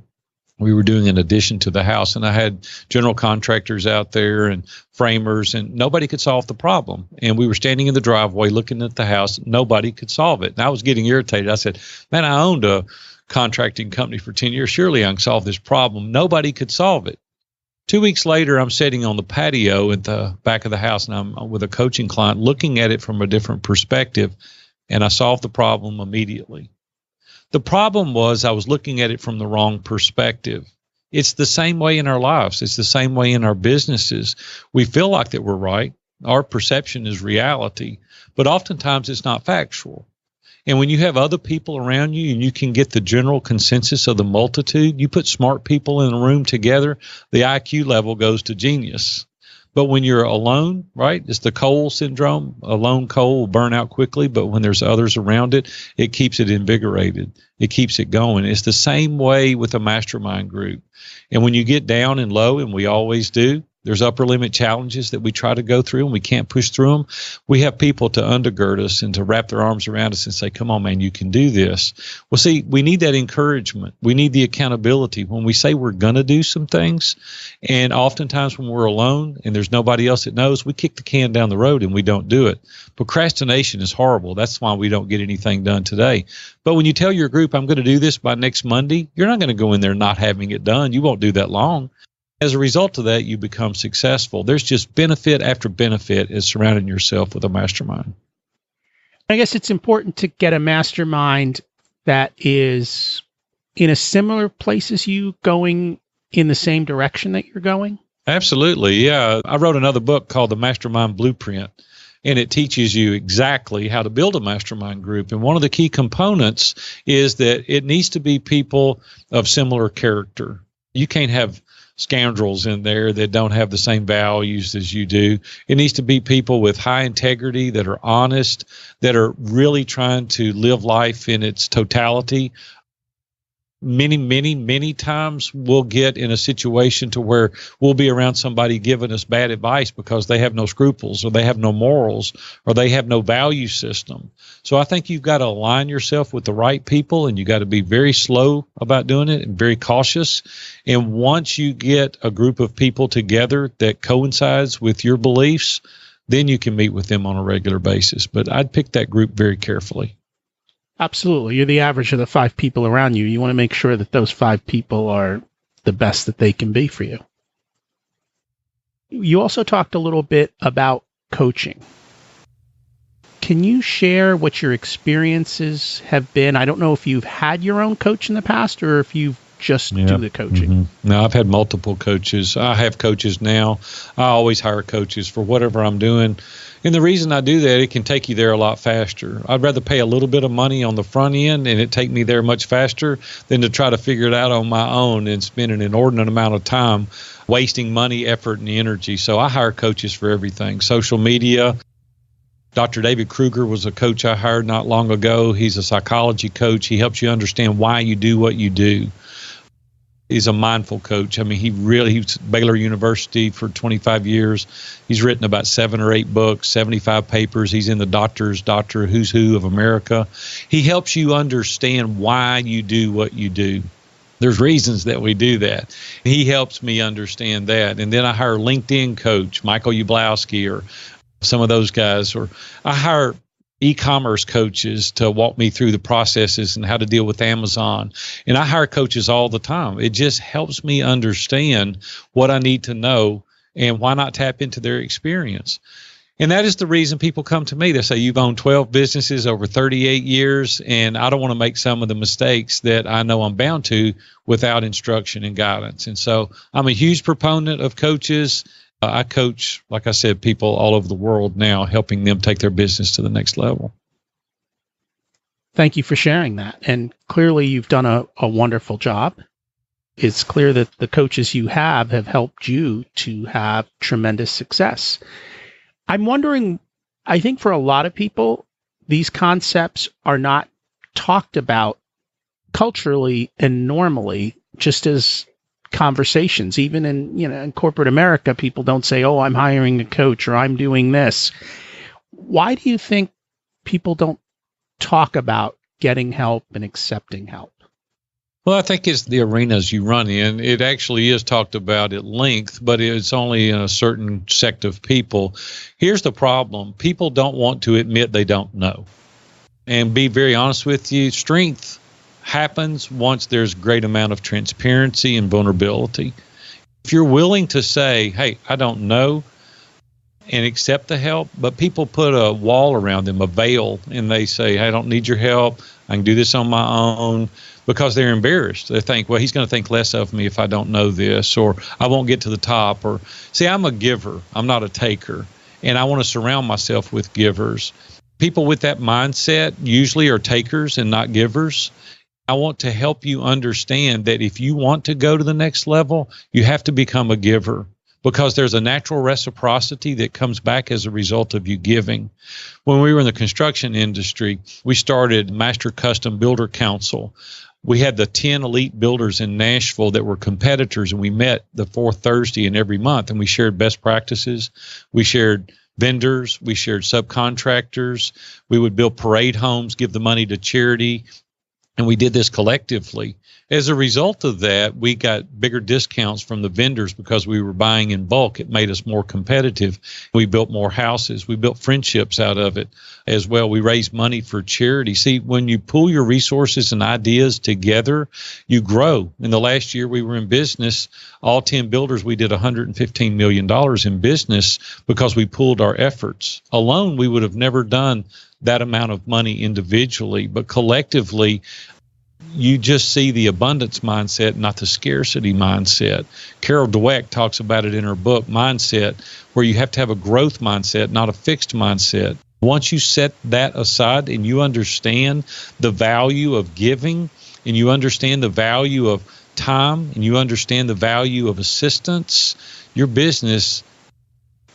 We were doing an addition to the house, and I had general contractors out there and framers, and nobody could solve the problem. And we were standing in the driveway looking at the house. Nobody could solve it. And I was getting irritated. I said, man, I owned a contracting company for 10 years. Surely I can solve this problem. Nobody could solve it. 2 weeks later, I'm sitting on the patio at the back of the house, and I'm with a coaching client looking at it from a different perspective, and I solved the problem immediately. The problem was I was looking at it from the wrong perspective. It's the same way in our lives. It's the same way in our businesses. We feel like that we're right. Our perception is reality, but oftentimes it's not factual. And when you have other people around you and you can get the general consensus of the multitude, you put smart people in a room together, the IQ level goes to genius. But when you're alone, right, it's the coal syndrome. A lone coal will burn out quickly, but when there's others around it, it keeps it invigorated. It keeps it going. It's the same way with a mastermind group. And when you get down and low, and we always do, there's upper limit challenges that we try to go through and we can't push through them. We have people to undergird us and to wrap their arms around us and say, come on, man, you can do this. Well, see, we need that encouragement. We need the accountability when we say we're going to do some things. And oftentimes when we're alone and there's nobody else that knows, we kick the can down the road and we don't do it. Procrastination is horrible. That's why we don't get anything done today. But when you tell your group, I'm going to do this by next Monday, you're not going to go in there not having it done. You won't do that long. As a result of that, you become successful. There's just benefit after benefit is surrounding yourself with a mastermind. I guess it's important to get a mastermind that is in a similar place as you, going in the same direction that you're going. Absolutely. Yeah. I wrote another book called The Mastermind Blueprint, and it teaches you exactly how to build a mastermind group. And one of the key components is that it needs to be people of similar character. You can't have scoundrels in there that don't have the same values as you do. It needs to be people with high integrity, that are honest, that are really trying to live life in its totality. Many times we'll get in a situation to where we'll be around somebody giving us bad advice because they have no scruples, or they have no morals, or they have no value system. So I think you've got to align yourself with the right people, and you got to be very slow about doing it and very cautious. And once you get a group of people together that coincides with your beliefs, then you can meet with them on a regular basis. But I'd pick that group very carefully. Absolutely. You're the average of the 5 people around you. You want to make sure that those 5 people are the best that they can be for you. You also talked a little bit about coaching. Can you share what your experiences have been? I don't know if you've had your own coach in the past or if you've just do the coaching. Mm-hmm. No, I've had multiple coaches. I have coaches now. I always hire coaches for whatever I'm doing. And the reason I do that, it can take you there a lot faster. I'd rather pay a little bit of money on the front end and it take me there much faster than to try to figure it out on my own and spend an inordinate amount of time wasting money, effort, and energy. So I hire coaches for everything. Social media. Dr. David Kruger was a coach I hired not long ago. He's a psychology coach. He helps you understand why you do what you do. He's a mindful coach. I mean, he was at Baylor University for 25 years. He's written about 7 or 8 books, 75 papers. He's in the Doctor Who's Who of America. He helps you understand why you do what you do. There's reasons that we do that. He helps me understand that. And then I hire a LinkedIn coach, Michael Ublowski, or some of those guys, or I hire e-commerce coaches to walk me through the processes and how to deal with Amazon. And I hire coaches all the time. It just helps me understand what I need to know and why not tap into their experience. And that is the reason people come to me. They say, you've owned 12 businesses over 38 years, and I don't want to make some of the mistakes that I know I'm bound to without instruction and guidance. And so I'm a huge proponent of coaches. I coach, like I said, people all over the world now, helping them take their business to the next level. Thank you for sharing that. And clearly you've done a wonderful job. It's clear that the coaches you have helped you to have tremendous success. I'm wondering, I think for a lot of people, these concepts are not talked about culturally and normally, just as conversations. Even in corporate America, people don't say, oh, I'm hiring a coach or I'm doing this. Why do you think people don't talk about getting help and accepting help? Well, I think it's the arenas you run in. It actually is talked about at length, but it's only in a certain sect of people. Here's the problem. People don't want to admit they don't know. And be very honest with you, strength happens once there's great amount of transparency and vulnerability. If you're willing to say, hey, I don't know, and accept the help, but people put a wall around them, a veil, and they say, hey, I don't need your help. I can do this on my own, because they're embarrassed. They think, well, he's going to think less of me if I don't know this, or I won't get to the top. Or see, I'm a giver. I'm not a taker. And I want to surround myself with givers. People with that mindset usually are takers and not givers. I want to help you understand that if you want to go to the next level, you have to become a giver, because there's a natural reciprocity that comes back as a result of you giving. When we were in the construction industry, we started Master Custom Builder Council. We had the 10 elite builders in Nashville that were competitors, and we met the fourth Thursday in every month, and we shared best practices. We shared vendors. We shared subcontractors. We would build parade homes, give the money to charity, and we did this collectively. As a result of that, we got bigger discounts from the vendors because we were buying in bulk. It made us more competitive. We built more houses. We built friendships out of it as well. We raised money for charity. See, when you pool your resources and ideas together, you grow. In the last year we were in business, all 10 builders, we did $115 million in business because we pooled our efforts. Alone, we would have never done that amount of money individually, but collectively, you just see the abundance mindset, not the scarcity mindset. Carol Dweck talks about it in her book, Mindset, where you have to have a growth mindset, not a fixed mindset. Once you set that aside and you understand the value of giving, and you understand the value of time, and you understand the value of assistance, your business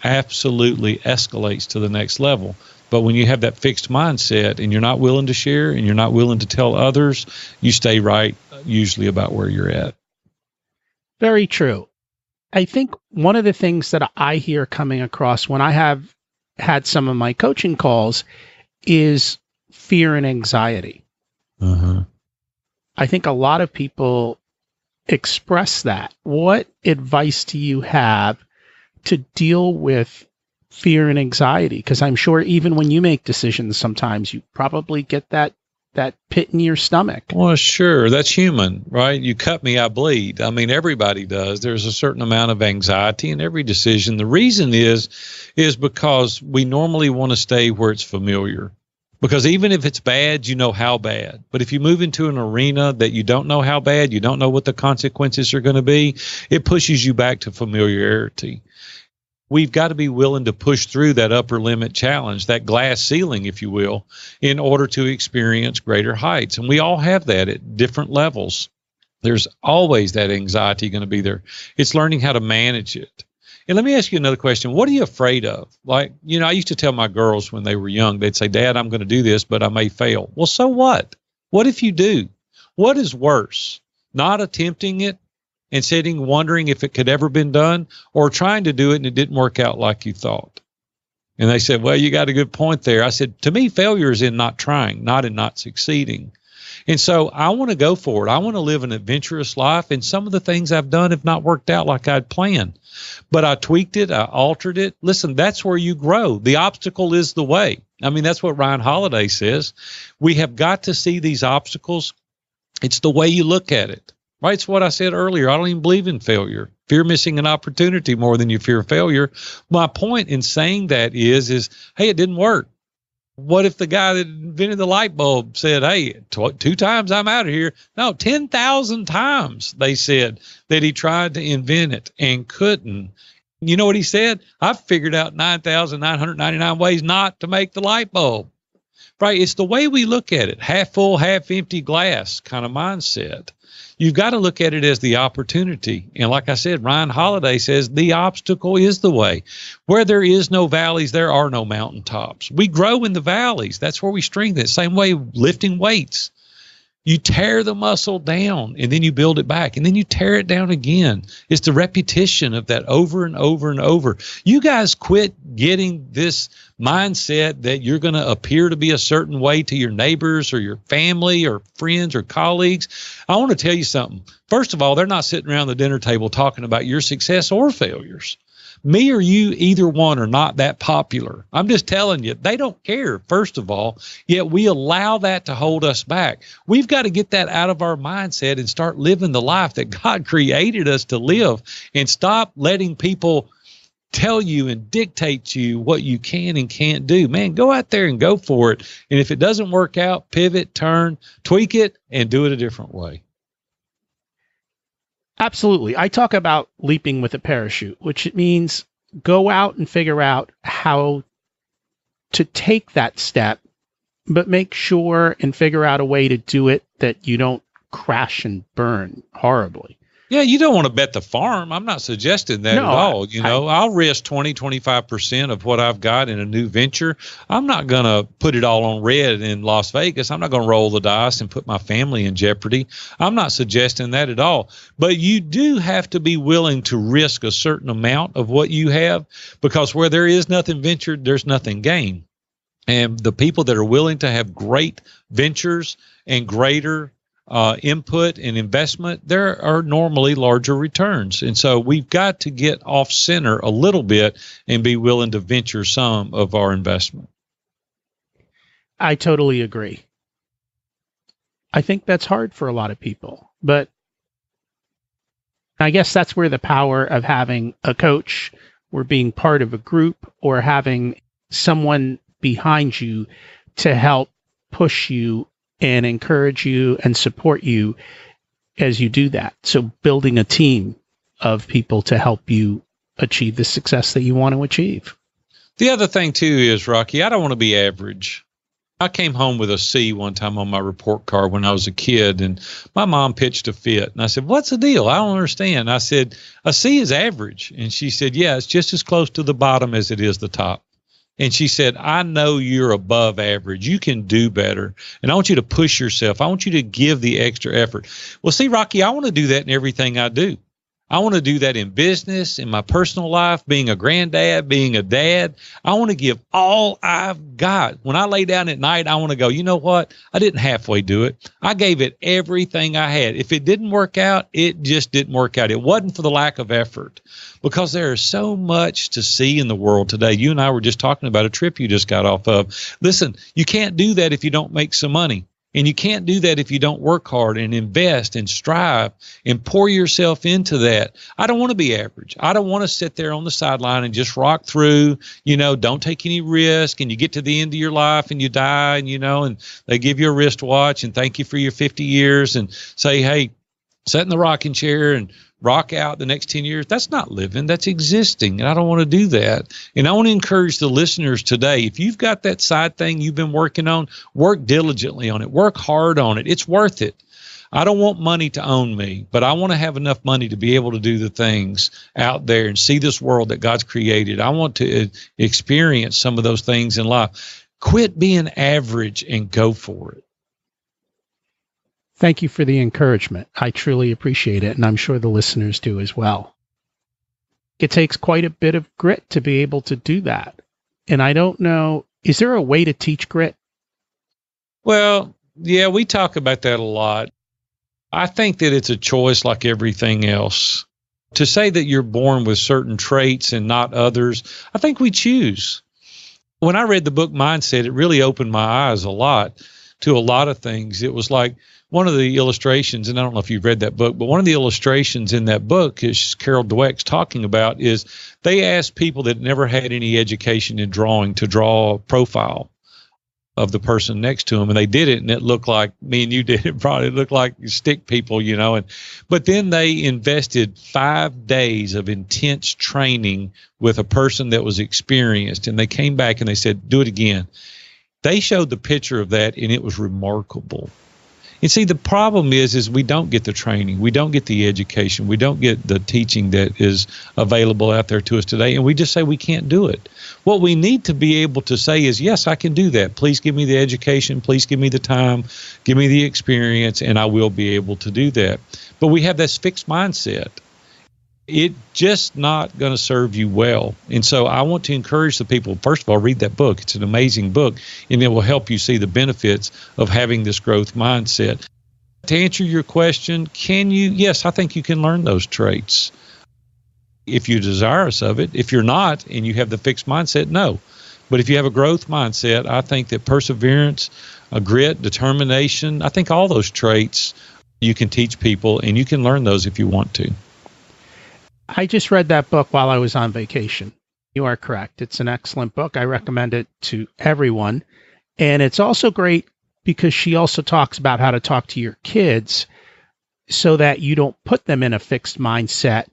absolutely escalates to the next level. But when you have that fixed mindset and you're not willing to share and you're not willing to tell others, you stay right usually about where you're at. Very true. I think one of the things that I hear coming across when I have had some of my coaching calls is fear and anxiety. Uh-huh. I think a lot of people express that. What advice do you have to deal with fear and anxiety? Because I'm sure even when you make decisions, sometimes you probably get that pit in your stomach. Well, sure. That's human, right? You cut me, I bleed. I mean, everybody does. There's a certain amount of anxiety in every decision. The reason is because we normally want to stay where it's familiar. Because even if it's bad, you know how bad. But if you move into an arena that you don't know how bad, you don't know what the consequences are going to be, it pushes you back to familiarity. We've got to be willing to push through that upper limit challenge, that glass ceiling, if you will, in order to experience greater heights. And we all have that at different levels. There's always that anxiety going to be there. It's learning how to manage it. And let me ask you another question. What are you afraid of? Like, I used to tell my girls when they were young, they'd say, Dad, I'm going to do this, but I may fail. Well, so what? What if you do? What is worse? Not attempting it and sitting wondering if it could ever been done, or trying to do it and it didn't work out like you thought? And they said, well, you got a good point there. I said, to me, failure is in not trying, not in not succeeding. And so I want to go for it. I want to live an adventurous life, and some of the things I've done have not worked out like I'd planned. But I tweaked it, I altered it. Listen, that's where you grow. The obstacle is the way. I mean, that's what Ryan Holiday says. We have got to see these obstacles. It's the way you look at it. Right? It's what I said earlier. I don't even believe in failure. Fear missing an opportunity more than you fear failure. My point in saying that is, hey, it didn't work. What if the guy that invented the light bulb said, hey, 2 times I'm out of here? No, 10,000 times they said that he tried to invent it and couldn't. You know what he said? I've figured out 9,999 ways not to make the light bulb. Right? It's the way we look at it. Half full, half empty glass kind of mindset. You've got to look at it as the opportunity. And like I said, Ryan Holiday says the obstacle is the way. Where there is no valleys, there are no mountaintops. We grow in the valleys. That's where we strengthen it. Same way lifting weights. You tear the muscle down and then you build it back and then you tear it down again. It's the repetition of that over and over and over. You guys quit getting this mindset that you're going to appear to be a certain way to your neighbors or your family or friends or colleagues. I want to tell you something. First of all, they're not sitting around the dinner table talking about your success or failures. Me or you, either one, are not that popular. I'm just telling you, they don't care, first of all, yet we allow that to hold us back. We've got to get that out of our mindset and start living the life that God created us to live, and stop letting people tell you and dictate to you what you can and can't do. Man, go out there and go for it. And if it doesn't work out, pivot, turn, tweak it, and do it a different way. Absolutely. I talk about leaping with a parachute, which means go out and figure out how to take that step, but make sure and figure out a way to do it that you don't crash and burn horribly. Yeah, you don't want to bet the farm. I'm not suggesting that at all. I'll risk 25% of what I've got in a new venture. I'm not going to put it all on red in Las Vegas. I'm not going to roll the dice and put my family in jeopardy. I'm not suggesting that at all. But you do have to be willing to risk a certain amount of what you have, because where there is nothing ventured, there's nothing gained. And the people that are willing to have great ventures and greater input and investment, there are normally larger returns. And so we've got to get off center a little bit and be willing to venture some of our investment. I totally agree. I think that's hard for a lot of people, but I guess that's where the power of having a coach or being part of a group or having someone behind you to help push you and encourage you and support you as you do that. So building a team of people to help you achieve the success that you want to achieve. The other thing too is, Rocky, I don't want to be average. I came home with a C one time on my report card when I was a kid, and my mom pitched a fit. And I said, "What's the deal? I don't understand." I said, "A C is average." And she said, "Yeah, it's just as close to the bottom as it is the top." And she said, "I know you're above average. You can do better. And I want you to push yourself. I want you to give the extra effort." Well, see, Rocky, I want to do that in everything I do. I want to do that in business, in my personal life, being a granddad, being a dad. I want to give all I've got. When I lay down at night, I want to go, you know what? I didn't halfway do it. I gave it everything I had. If it didn't work out, it just didn't work out. It wasn't for the lack of effort, because there is so much to see in the world today. You and I were just talking about a trip you just got off of. Listen, you can't do that if you don't make some money. And you can't do that if you don't work hard and invest and strive and pour yourself into that. I don't want to be average. I don't want to sit there on the sideline and just rock through, don't take any risk, and you get to the end of your life and you die, and they give you a wristwatch and thank you for your 50 years and say, "Hey, sit in the rocking chair and rock out the next 10 years. That's not living. That's existing. And I don't want to do that. And I want to encourage the listeners today, if you've got that side thing you've been working on, work diligently on it. Work hard on it. It's worth it. I don't want money to own me, but I want to have enough money to be able to do the things out there and see this world that God's created. I want to experience some of those things in life. Quit being average and go for it. Thank you for the encouragement. I truly appreciate it, and I'm sure the listeners do as well. It takes quite a bit of grit to be able to do that. And I don't know, is there a way to teach grit? Well, yeah, we talk about that a lot. I think that it's a choice like everything else. To say that you're born with certain traits and not others, I think we choose. When I read the book Mindset, it really opened my eyes a lot to a lot of things. It was like, one of the illustrations, and I don't know if you've read that book, but one of the illustrations in that book is Carol Dweck's talking about is they asked people that never had any education in drawing to draw a profile of the person next to them, and they did it, and it looked like me and you did it. Probably looked like stick people, but then they invested 5 days of intense training with a person that was experienced, and they came back and they said, "Do it again." They showed the picture of that, and it was remarkable. And see, the problem is we don't get the training. We don't get the education. We don't get the teaching that is available out there to us today. And we just say we can't do it. What we need to be able to say is, yes, I can do that. Please give me the education. Please give me the time. Give me the experience, and I will be able to do that. But we have this fixed mindset. It's just not going to serve you well. And so I want to encourage the people, first of all, read that book. It's an amazing book, and it will help you see the benefits of having this growth mindset. To answer your question, can you? Yes, I think you can learn those traits if you're desirous of it. If you're not and you have the fixed mindset, no. But if you have a growth mindset, I think that perseverance, grit, determination, I think all those traits you can teach people, and you can learn those if you want to. I just read that book while I was on vacation. You are correct. It's an excellent book. I recommend it to everyone. And it's also great because she also talks about how to talk to your kids so that you don't put them in a fixed mindset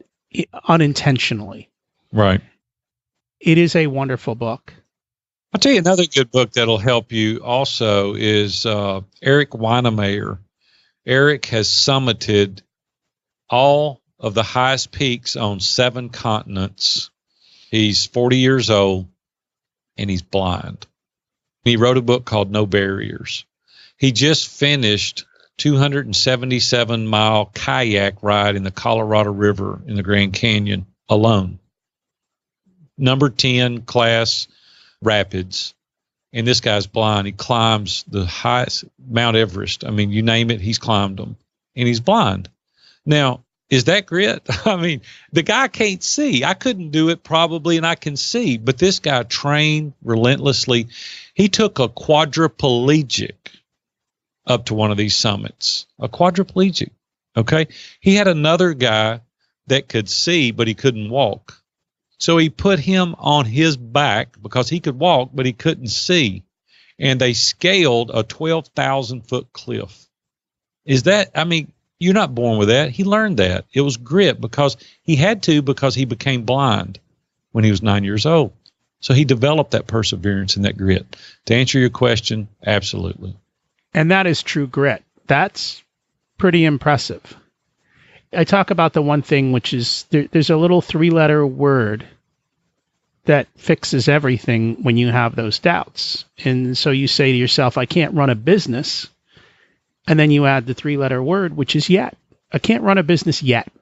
unintentionally. Right. It is a wonderful book. I'll tell you another good book that'll help you also is Eric Weinemeyer. Eric has summited all of the highest peaks on 7 continents. He's 40 years old, and he's blind. He wrote a book called No Barriers. He just finished 277-mile kayak ride in the Colorado River in the Grand Canyon alone. Number 10 class rapids. And this guy's blind. He climbs the highest, Mount Everest. I mean, you name it, he's climbed them. And he's blind. Now, is that grit? I mean, the guy can't see. I couldn't do it probably, and I can see. But this guy trained relentlessly. He took a quadriplegic up to one of these summits. A quadriplegic, okay? He had another guy that could see, but he couldn't walk. So he put him on his back because he could walk, but he couldn't see. And they scaled a 12,000-foot cliff. Is that, I mean, you're not born with that. He learned that. It was grit because he had to, because he became blind when he was 9 years old. So he developed that perseverance and that grit. To answer your question, absolutely. And that is true grit. That's pretty impressive. I talk about the one thing, which is there's a little 3-letter word that fixes everything when you have those doubts. And so you say to yourself, I can't run a business. And then you add the 3-letter word, which is yet. I can't run a business yet,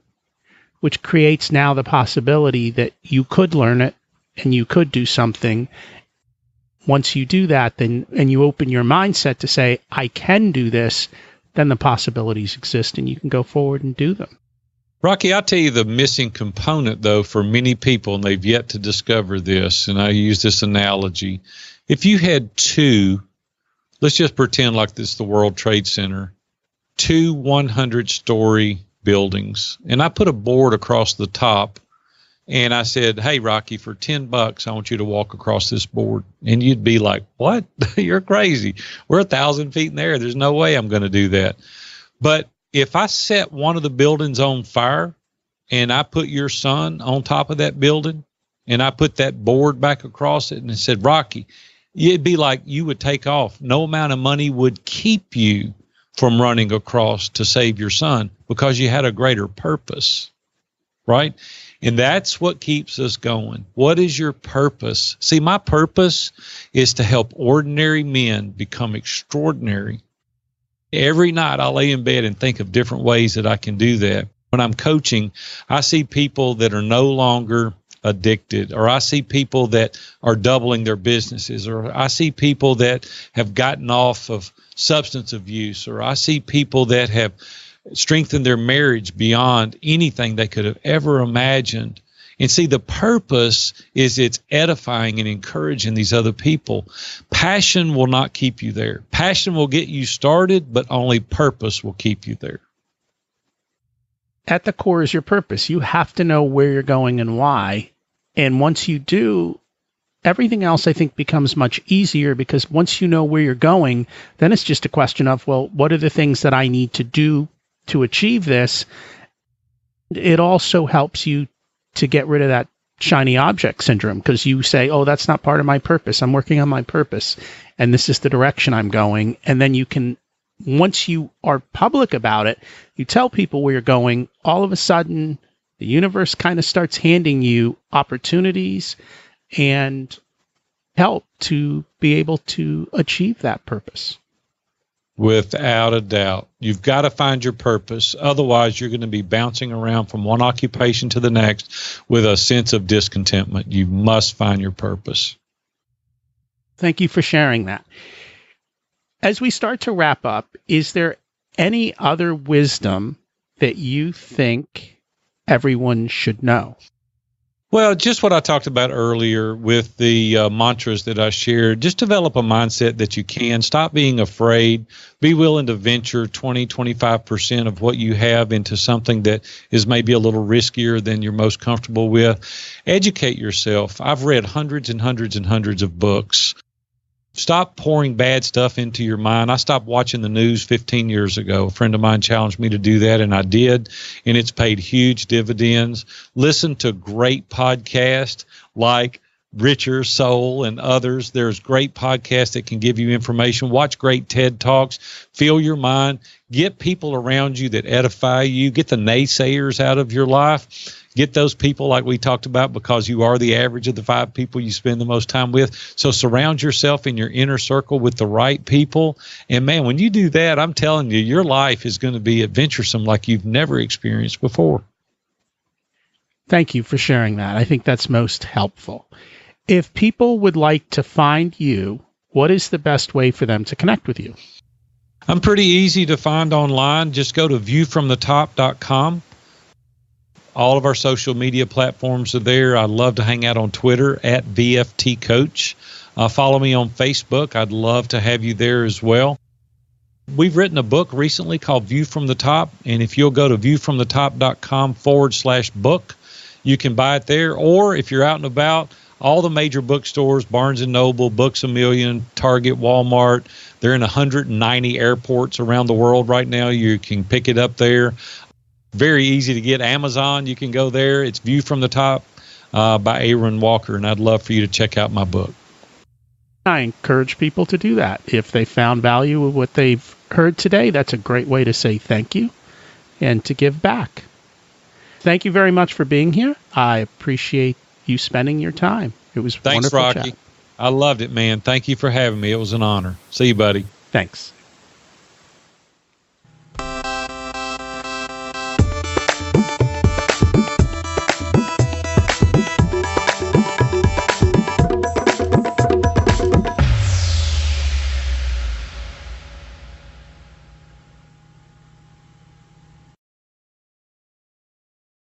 which creates now the possibility that you could learn it and you could do something. Once you do that, then and you open your mindset to say, I can do this, then the possibilities exist and you can go forward and do them. Rocky, I'll tell you the missing component, though, for many people, and they've yet to discover this, and I use this analogy. If you had let's just pretend like this is the World Trade Center, 2 100-story buildings. And I put a board across the top, and I said, hey, Rocky, for $10, I want you to walk across this board. And you'd be like, what? You're crazy. We're 1,000 feet in the air. There's no way I'm going to do that. But if I set one of the buildings on fire, and I put your son on top of that building, and I put that board back across it, and it said, Rocky, it'd be like you would take off. No amount of money would keep you from running across to save your son because you had a greater purpose, right? And that's what keeps us going. What is your purpose? See, my purpose is to help ordinary men become extraordinary. Every night I lay in bed and think of different ways that I can do that. When I'm coaching, I see people that are no longer addicted, or I see people that are doubling their businesses, or I see people that have gotten off of substance abuse, or I see people that have strengthened their marriage beyond anything they could have ever imagined. And see, the purpose is it's edifying and encouraging these other people. Passion will not keep you there. Passion will get you started, but only purpose will keep you there. At the core is your purpose. You have to know where you're going and why. And once you do, everything else, I think, becomes much easier, because once you know where you're going, then it's just a question of, well, what are the things that I need to do to achieve this? It also helps you to get rid of that shiny object syndrome, because you say, oh, that's not part of my purpose. I'm working on my purpose, and this is the direction I'm going. And then you can once you are public about it, you tell people where you're going, all of a sudden the universe kind of starts handing you opportunities and help to be able to achieve that purpose. Without a doubt. You've got to find your purpose. Otherwise, you're going to be bouncing around from one occupation to the next with a sense of discontentment. You must find your purpose. Thank you for sharing that. As we start to wrap up, is there any other wisdom that you think everyone should know? Well, just what I talked about earlier with the mantras that I shared, just develop a mindset that you can. Stop being afraid. Be willing to venture 20, 25% of what you have into something that is maybe a little riskier than you're most comfortable with. Educate yourself. I've read hundreds and hundreds and hundreds of books. Stop pouring bad stuff into your mind. I stopped watching the news 15 years ago. A friend of mine challenged me to do that, and I did, and it's paid huge dividends. Listen to great podcasts like Richer Soul and others. There's great podcasts that can give you information. Watch great TED Talks. Fill your mind. Get people around you that edify you. Get the naysayers out of your life. Get those people like we talked about, because you are the average of the 5 people you spend the most time with. So surround yourself in your inner circle with the right people. And man, when you do that, I'm telling you, your life is going to be adventuresome like you've never experienced before. Thank you for sharing that. I think that's most helpful. If people would like to find you, what is the best way for them to connect with you? I'm pretty easy to find online. Just go to viewfromthetop.com. All of our social media platforms are there. I love to hang out on Twitter at VFT Coach. Follow me on Facebook. I'd love to have you there as well. We've written a book recently called View from the Top, and if you'll go to viewfromthetop.com/book, you can buy it there. Or if you're out and about, all the major bookstores, Barnes & Noble, Books A Million, Target, Walmart, they're in 190 airports around the world right now. You can pick it up there. Very easy to get. Amazon, you can go there. It's View from the Top by Aaron Walker, and I'd love for you to check out my book. I encourage people to do that. If they found value with what they've heard today, that's a great way to say thank you and to give back. Thank you very much for being here. I appreciate you spending your time. It was Thanks, wonderful Rocky. chat. I loved it, man. Thank you for having me. It was an honor. See you, buddy. Thanks.